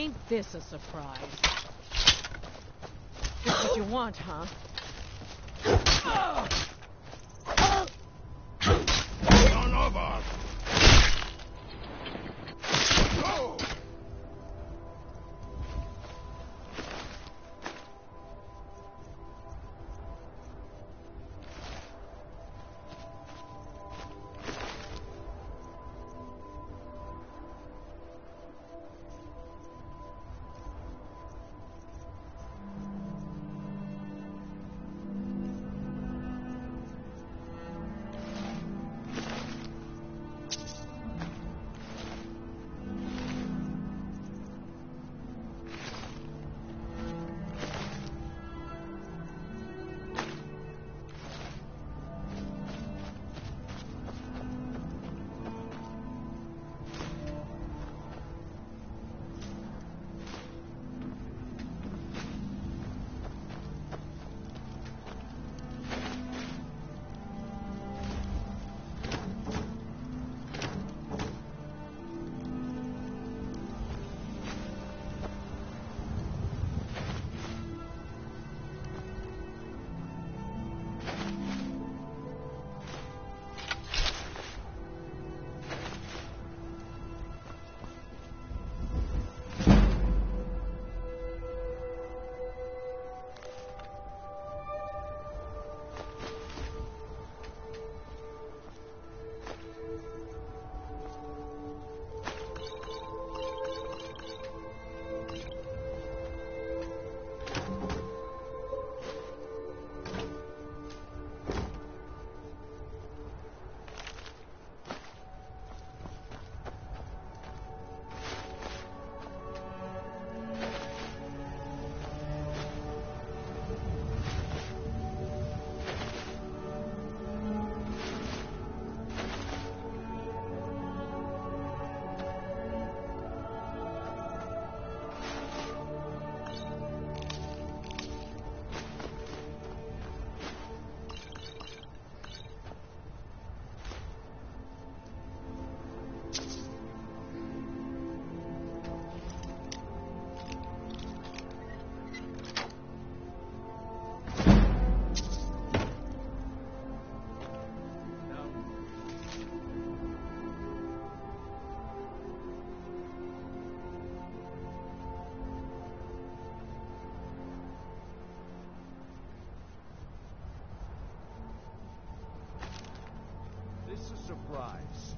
Ain't this a surprise? This what you want, huh? Son of a... Go! Surprise.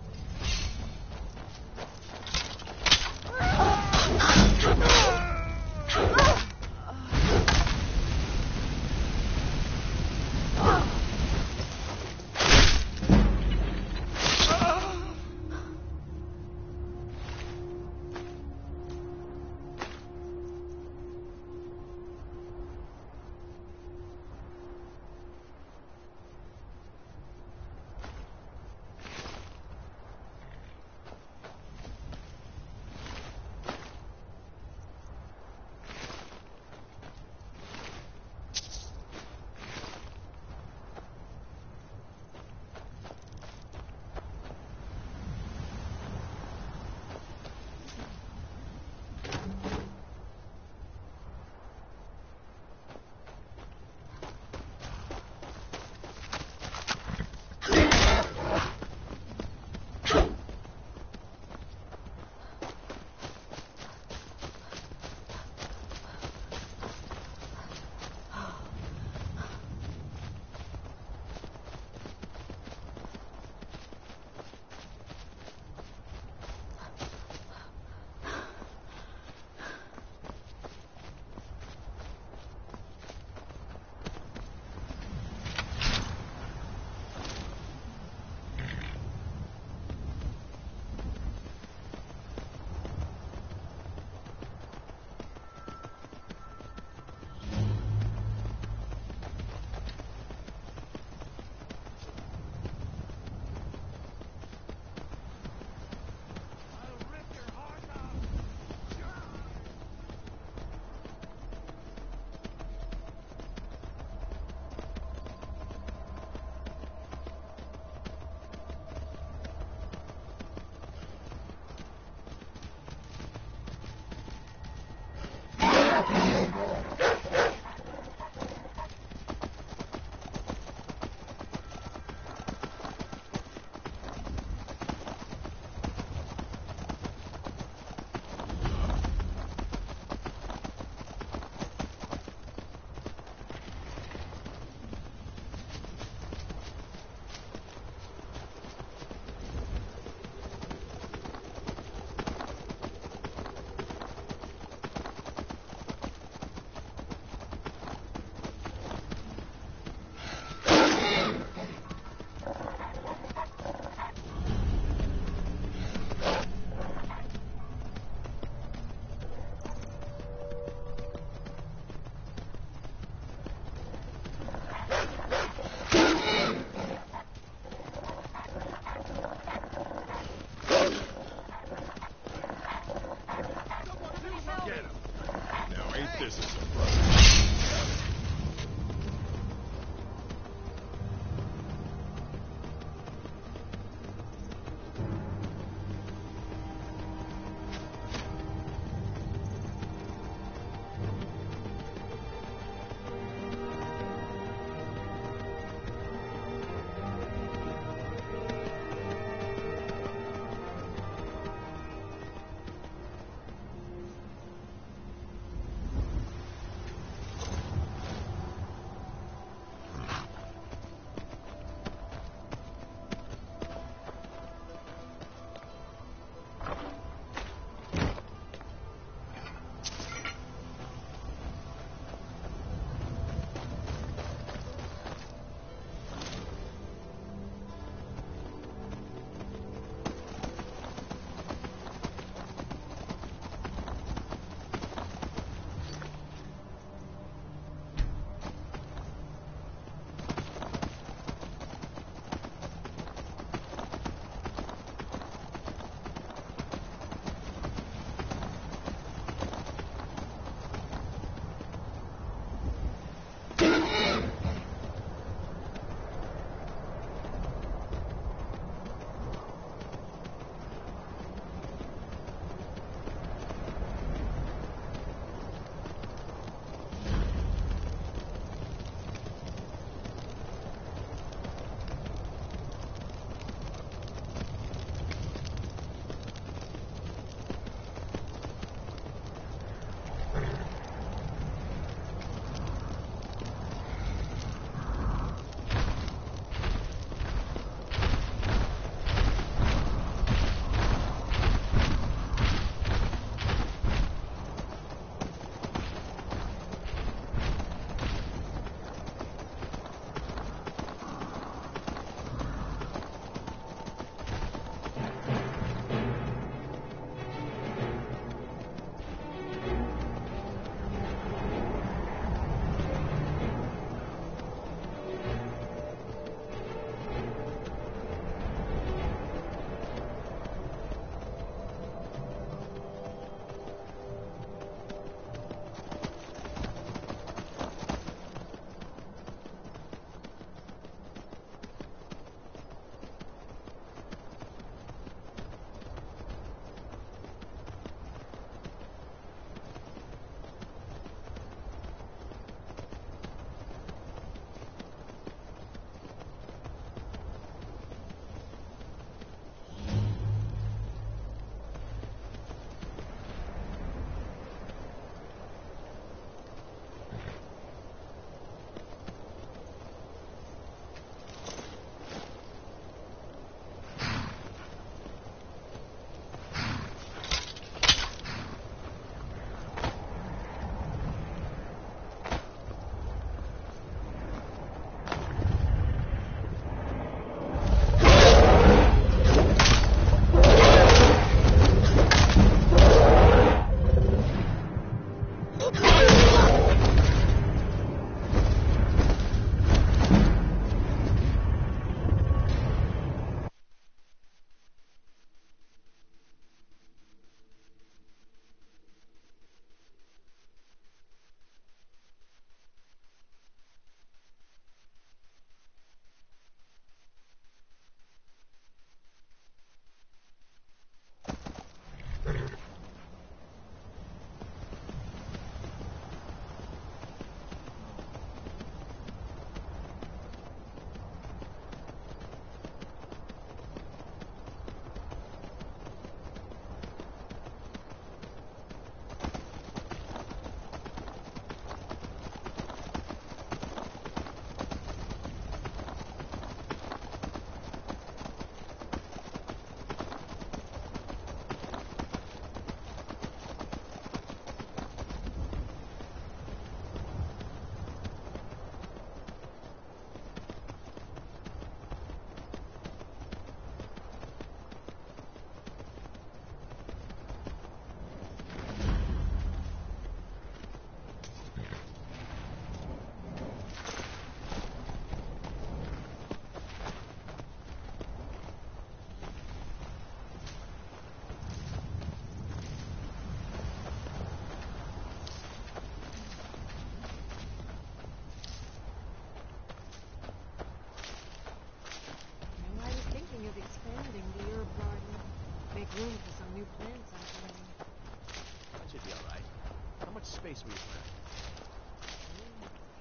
space we were.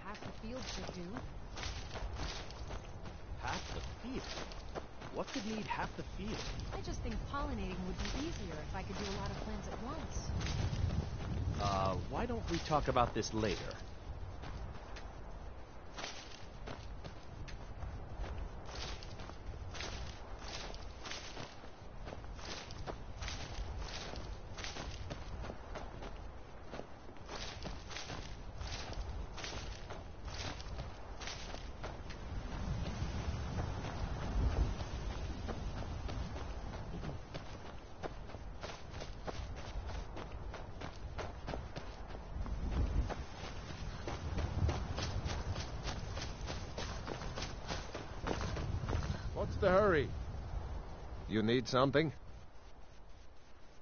Half the field should do. Half the field? What could need half the field? I just think pollinating would be easier if I could do a lot of plants at once. Why don't we talk about this later? What's the hurry? You need something?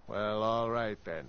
Well, all right then.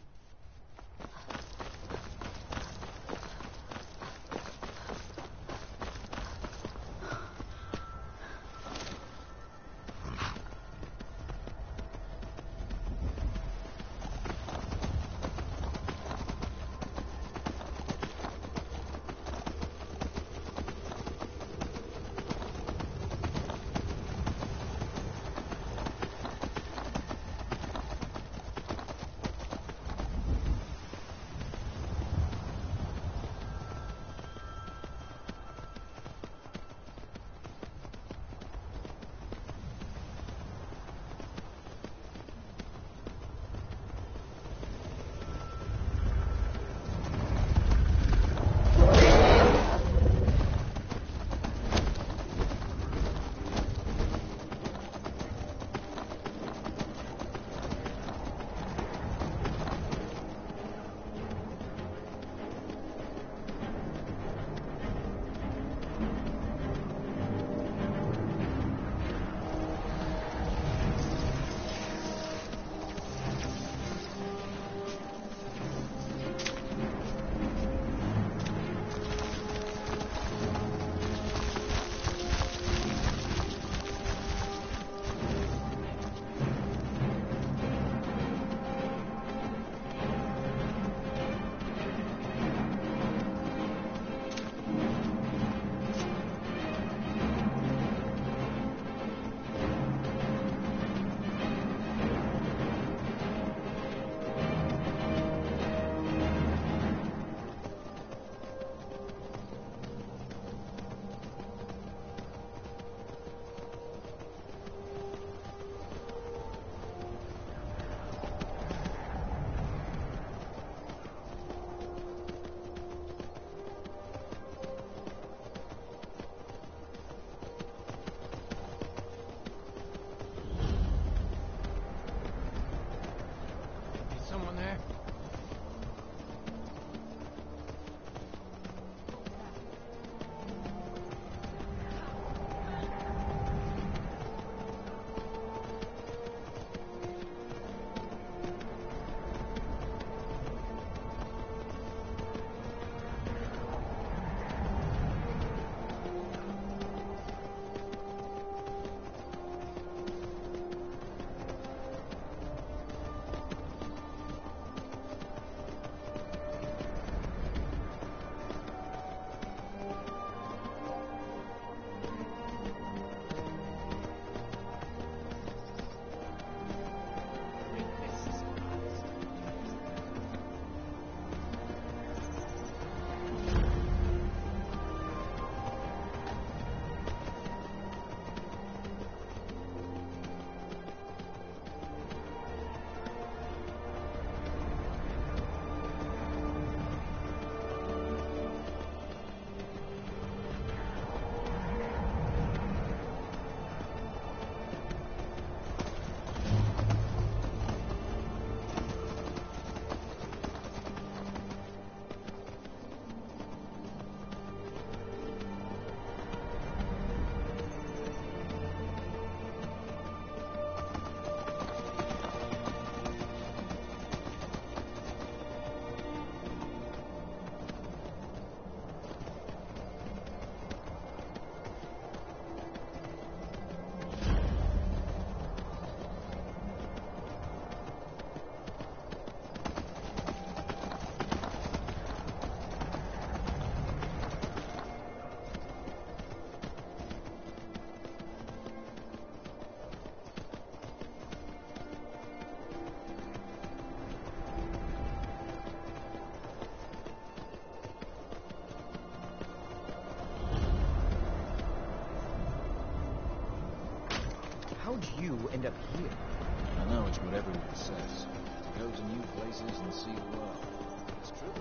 how'd you end up here? I know it's what everyone says. To go to new places and see the world. It's true.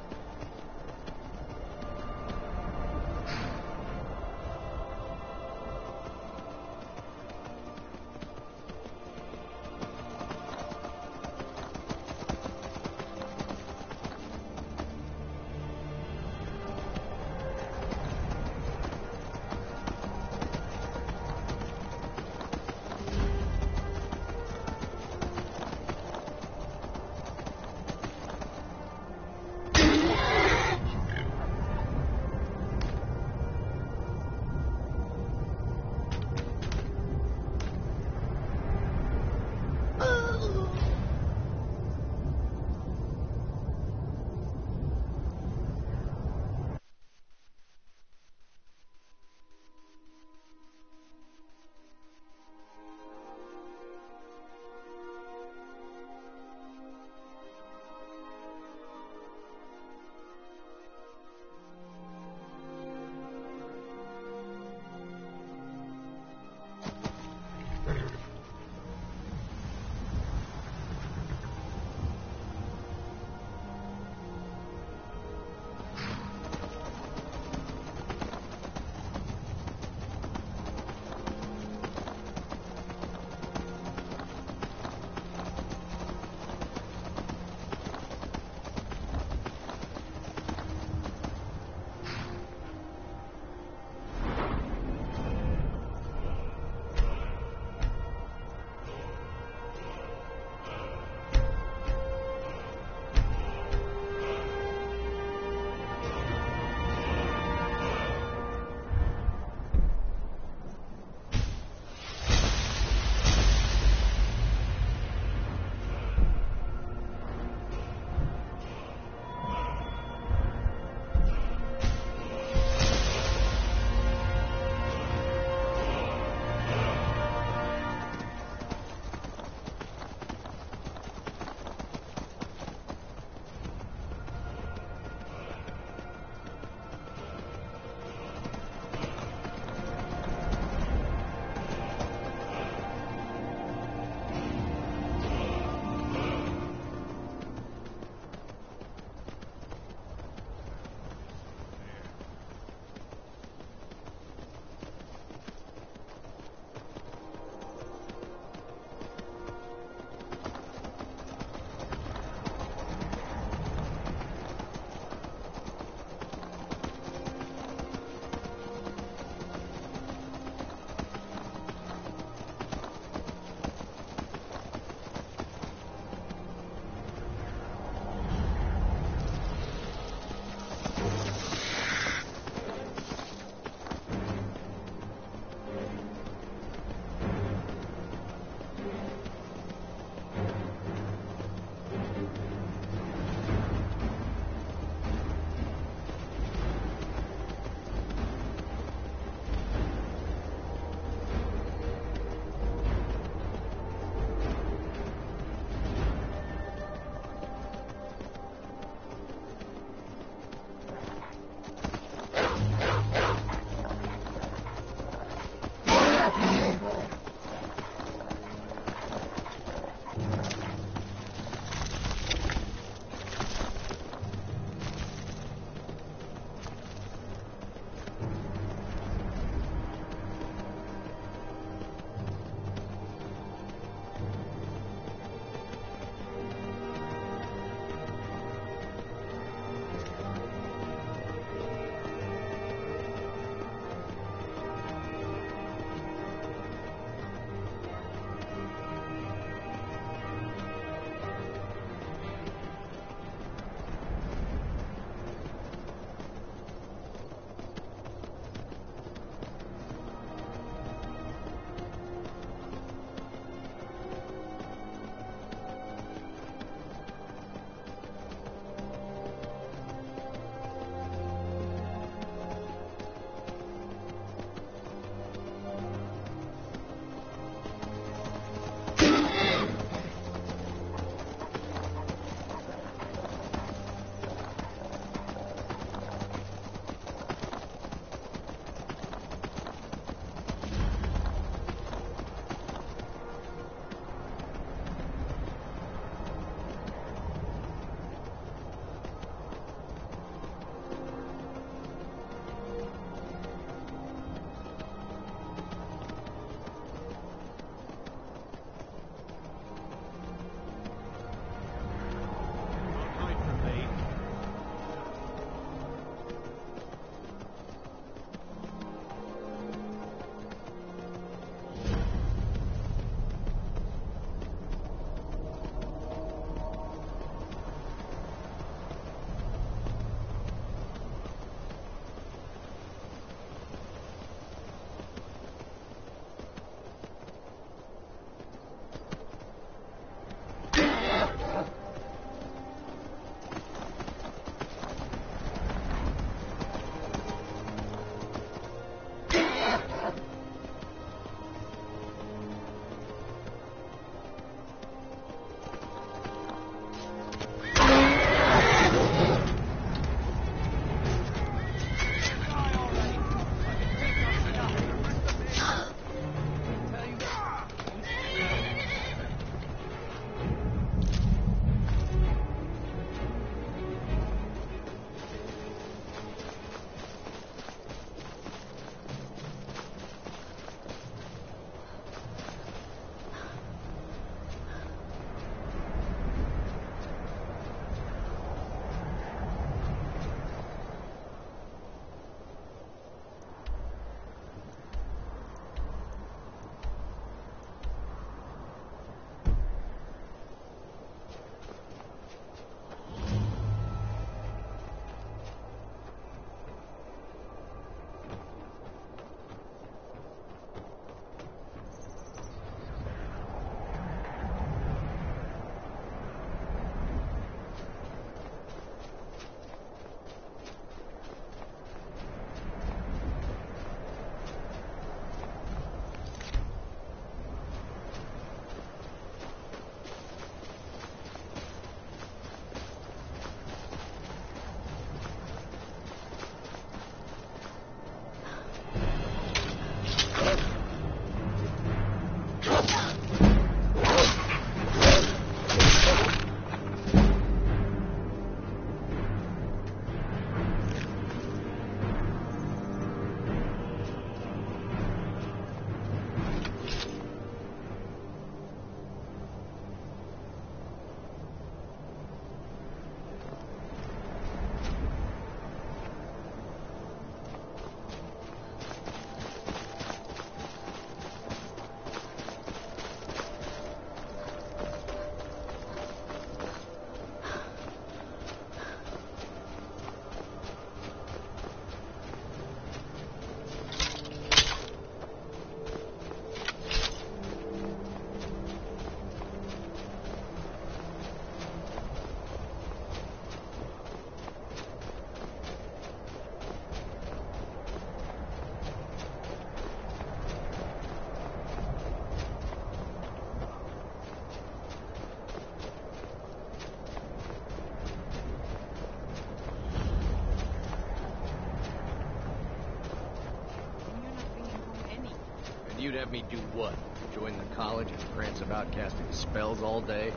you'd have me do what? Join the college and prance about casting spells all day?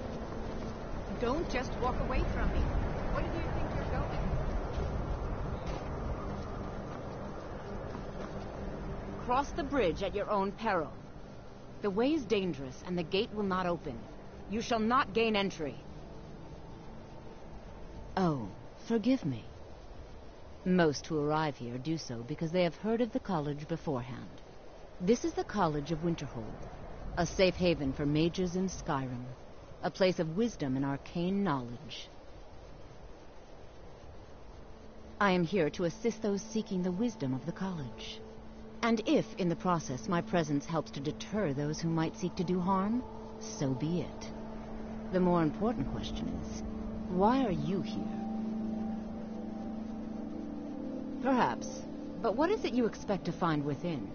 Don't just walk away from me. Where do you think you're going? Cross the bridge at your own peril. The way is dangerous, and the gate will not open. You shall not gain entry. Oh, forgive me. Most who arrive here do so because they have heard of the college beforehand. This is the College of Winterhold, a safe haven for mages in Skyrim, a place of wisdom and arcane knowledge. I am here to assist those seeking the wisdom of the college. And if, in the process, my presence helps to deter those who might seek to do harm, so be it. The more important question is, why are you here? Perhaps, but what is it you expect to find within?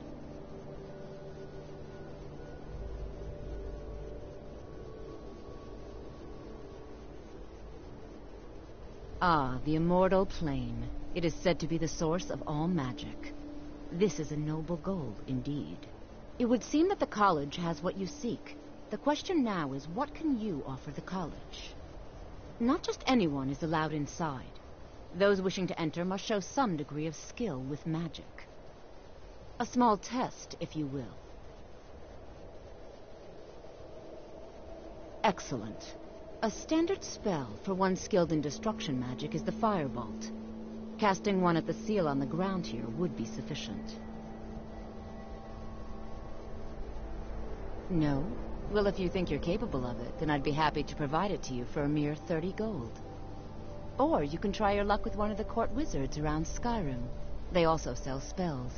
Ah, the immortal plane. It is said to be the source of all magic. This is a noble goal, indeed. It would seem that the college has what you seek. The question now is, what can you offer the college? Not just anyone is allowed inside. Those wishing to enter must show some degree of skill with magic. A small test, if you will. Excellent. A standard spell for one skilled in destruction magic is the Firebolt. Casting one at the seal on the ground here would be sufficient. No? Well, if you think you're capable of it, then I'd be happy to provide it to you for a mere 30 gold. Or you can try your luck with one of the court wizards around Skyrim. They also sell spells.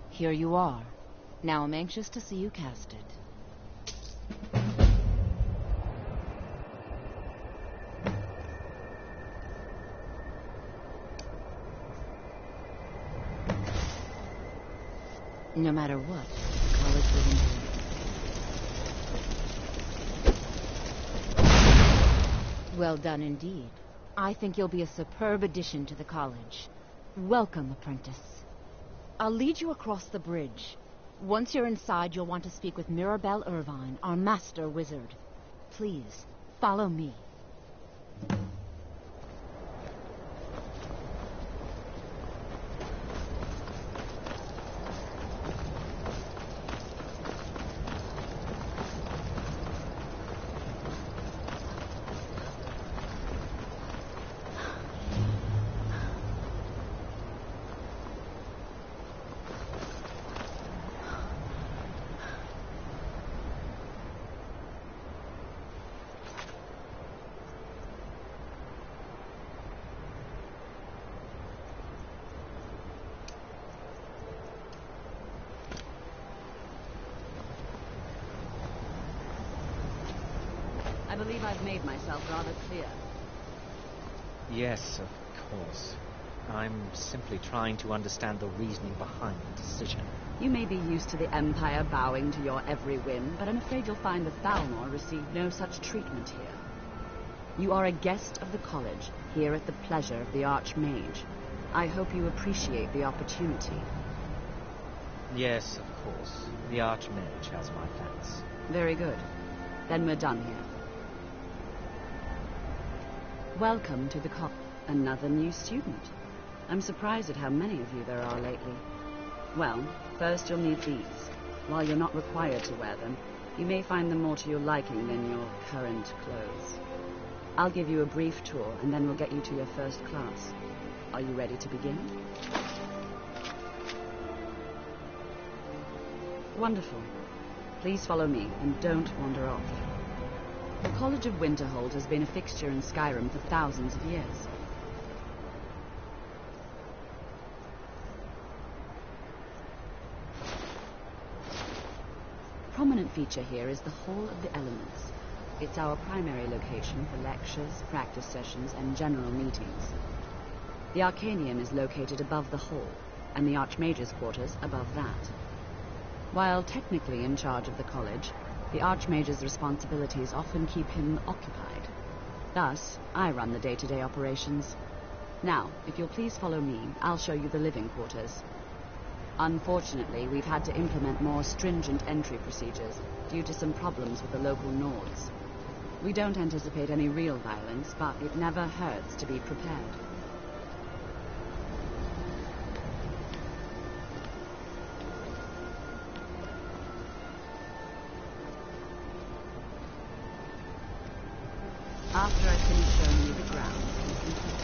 Here you are. Now I'm anxious to see you cast it. No matter what, the college will endure. Well done indeed. I think you'll be a superb addition to the college. Welcome, apprentice. I'll lead you across the bridge. Once you're inside, you'll want to speak with Mirabelle Irvine, our master wizard. Please, follow me. I believe I've made myself rather clear. Yes, of course. I'm simply trying to understand the reasoning behind the decision. You may be used to the Empire bowing to your every whim, but I'm afraid you'll find the Thalmor receive no such treatment here. You are a guest of the college, here at the pleasure of the Archmage. I hope you appreciate the opportunity. Yes, of course. The Archmage has my thanks. Very good. Then we're done here. Welcome to the college. Another new student. I'm surprised at how many of you there are lately. Well, first you'll need these. While you're not required to wear them, you may find them more to your liking than your current clothes. I'll give you a brief tour, and then we'll get you to your first class. Are you ready to begin? Wonderful. Please follow me, and don't wander off. The College of Winterhold has been a fixture in Skyrim for thousands of years. A prominent feature here is the Hall of the Elements. It's our primary location for lectures, practice sessions, and general meetings. The Arcanium is located above the hall, and the Archmage's quarters above that. While technically in charge of the college, the Archmage's responsibilities often keep him occupied. Thus, I run the day-to-day operations. Now, if you'll please follow me, I'll show you the living quarters. Unfortunately, we've had to implement more stringent entry procedures due to some problems with the local Nords. We don't anticipate any real violence, but it never hurts to be prepared. After I finish showing you the ground, you can talk.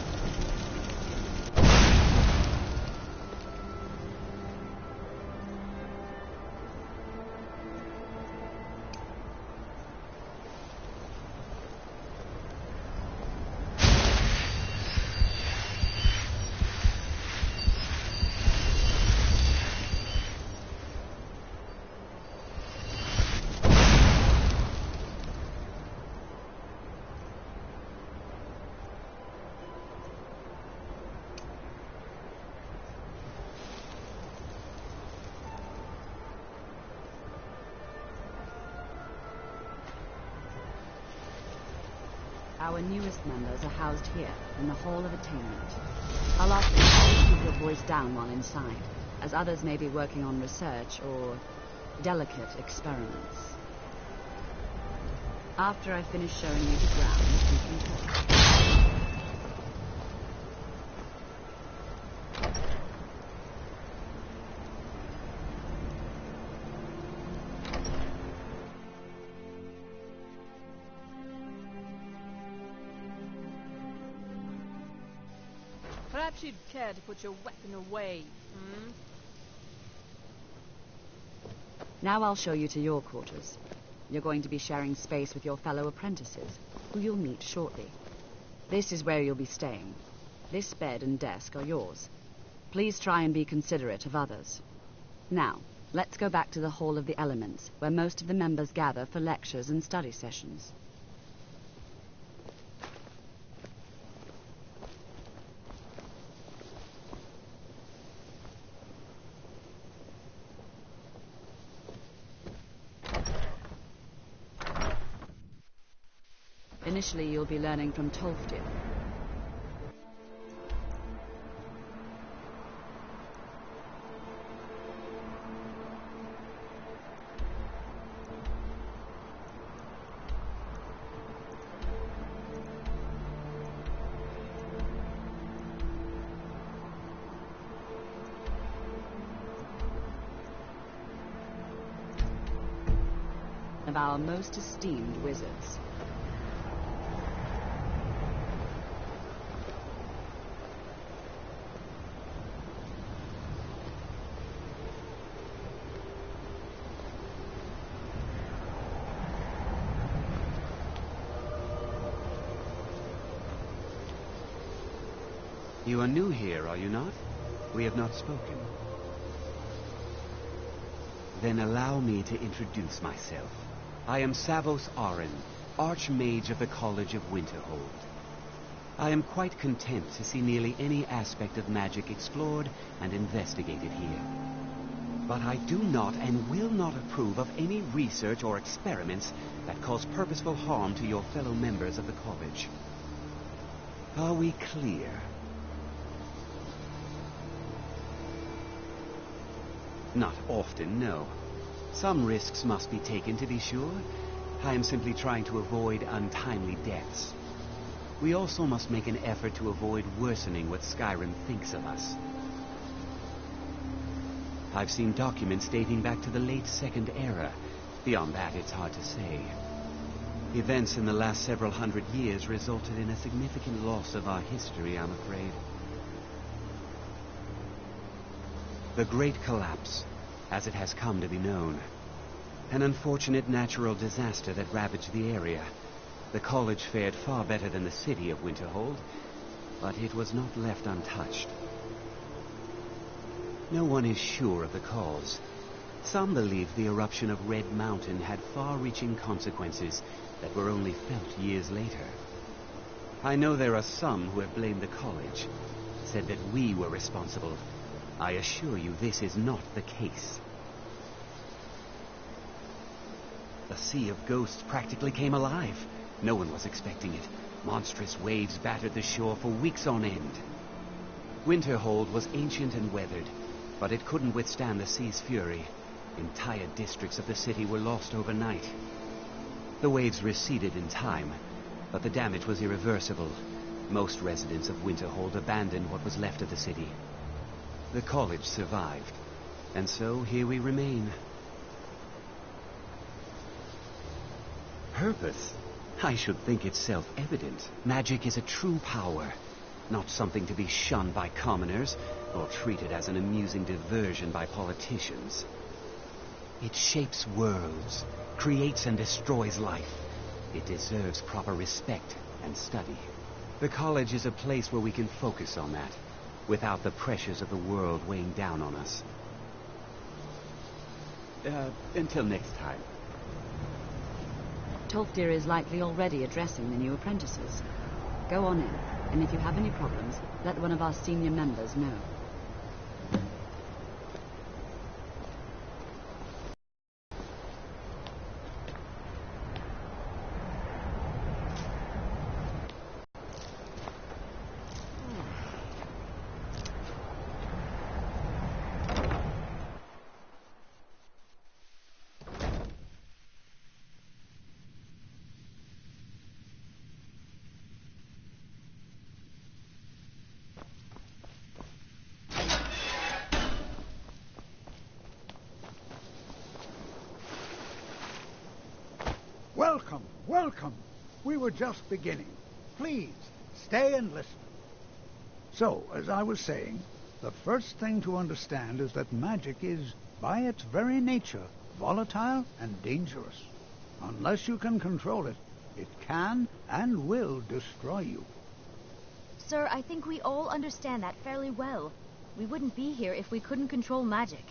Our newest members are housed here, in the Hall of Attainment. I'll often keep your voice down while inside, as others may be working on research or delicate experiments. After I finish showing you the ground, you can talk. Perhaps you'd care to put your weapon away, hmm? Now I'll show you to your quarters. You're going to be sharing space with your fellow apprentices, who you'll meet shortly. This is where you'll be staying. This bed and desk are yours. Please try and be considerate of others. Now, let's go back to the Hall of the Elements, where most of the members gather for lectures and study sessions. Initially, you'll be learning from Tolfdir. Of our most esteemed wizards. You are new here, are you not? We have not spoken. Then allow me to introduce myself. I am Savos Arin, Archmage of the College of Winterhold. I am quite content to see nearly any aspect of magic explored and investigated here. But I do not and will not approve of any research or experiments that cause purposeful harm to your fellow members of the college. Are we clear? Not often, no. Some risks must be taken, to be sure. I am simply trying to avoid untimely deaths. We also must make an effort to avoid worsening what Skyrim thinks of us. I've seen documents dating back to the late Second Era. Beyond that, it's hard to say. Events in the last several hundred years resulted in a significant loss of our history, I'm afraid. The Great Collapse, as it has come to be known. An unfortunate natural disaster that ravaged the area. The college fared far better than the city of Winterhold, but it was not left untouched. No one is sure of the cause. Some believe the eruption of Red Mountain had far-reaching consequences that were only felt years later. I know there are some who have blamed the college, said that we were responsible. I assure you this is not the case. The Sea of Ghosts practically came alive. No one was expecting it. Monstrous waves battered the shore for weeks on end. Winterhold was ancient and weathered, But it couldn't withstand the sea's fury. Entire districts of the city were lost overnight. The waves receded in time, but the damage was irreversible. Most residents of Winterhold abandoned what was left of the city. The college survived, and so here we remain. Purpose? I should think it's self-evident. Magic is a true power, not something to be shunned by commoners or treated as an amusing diversion by politicians. It shapes worlds, creates and destroys life. It deserves proper respect and study. The college is a place where we can focus on that, without the pressures of the world weighing down on us. Until next time. Tolfdir is likely already addressing the new apprentices. Go on in, and if you have any problems, let one of our senior members know. Welcome, welcome. We were just beginning. Please, stay and listen. So, as I was saying, the first thing to understand is that magic is, by its very nature, volatile and dangerous. Unless you can control it, it can and will destroy you. Sir, I think we all understand that fairly well. We wouldn't be here if we couldn't control magic.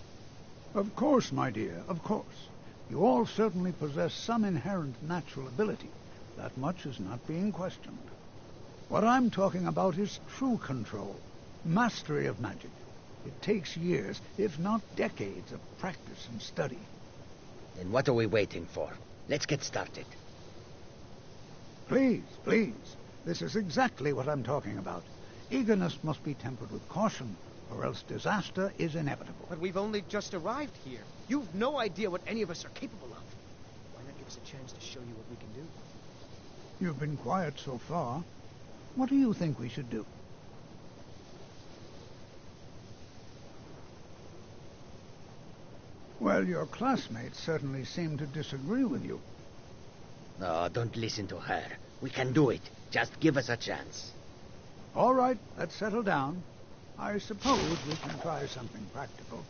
Of course, my dear, of course. You all certainly possess some inherent natural ability. That much is not being questioned. What I'm talking about is true control, mastery of magic. It takes years, if not decades, of practice and study. Then what are we waiting for? Let's get started. Please, please. This is exactly what I'm talking about. Eagerness must be tempered with caution, or else disaster is inevitable. But we've only just arrived here. You've no idea what any of us are capable of. Why not give us a chance to show you what we can do? You've been quiet so far. What do you think we should do? Well, your classmates certainly seem to disagree with you. No, don't listen to her. We can do it. Just give us a chance. All right, let's settle down. I suppose we can try something practical.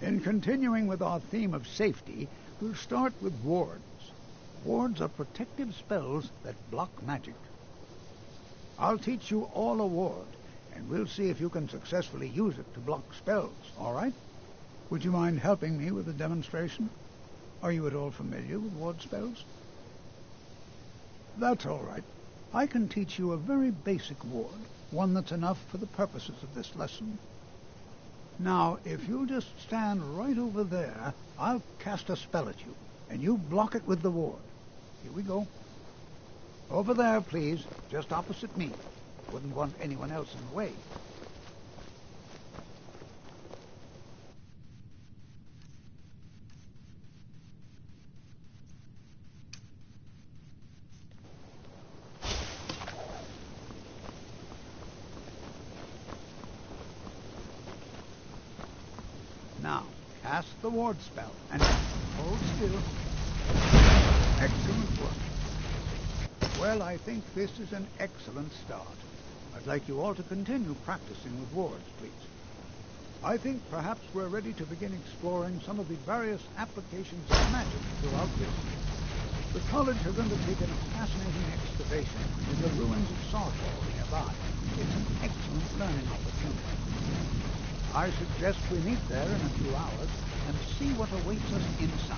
In continuing with our theme of safety, we'll start with wards. Wards are protective spells that block magic. I'll teach you all a ward, and we'll see if you can successfully use it to block spells, all right? Would you mind helping me with a demonstration? Are you at all familiar with ward spells? That's all right. I can teach you a very basic ward, one that's enough for the purposes of this lesson. Now, if you'll just stand right over there, I'll cast a spell at you, and you block it with the ward. Here we go. Over there, please, just opposite me. Wouldn't want anyone else in the way. Now, cast the ward spell, and hold still. Excellent work. Well, I think this is an excellent start. I'd like you all to continue practicing with wards, please. I think perhaps we're ready to begin exploring some of the various applications of magic throughout history. The college has undertaken a fascinating excavation in the ruins of Sarthal nearby. It's an excellent learning opportunity. I suggest we meet there in a few hours and see what awaits us inside.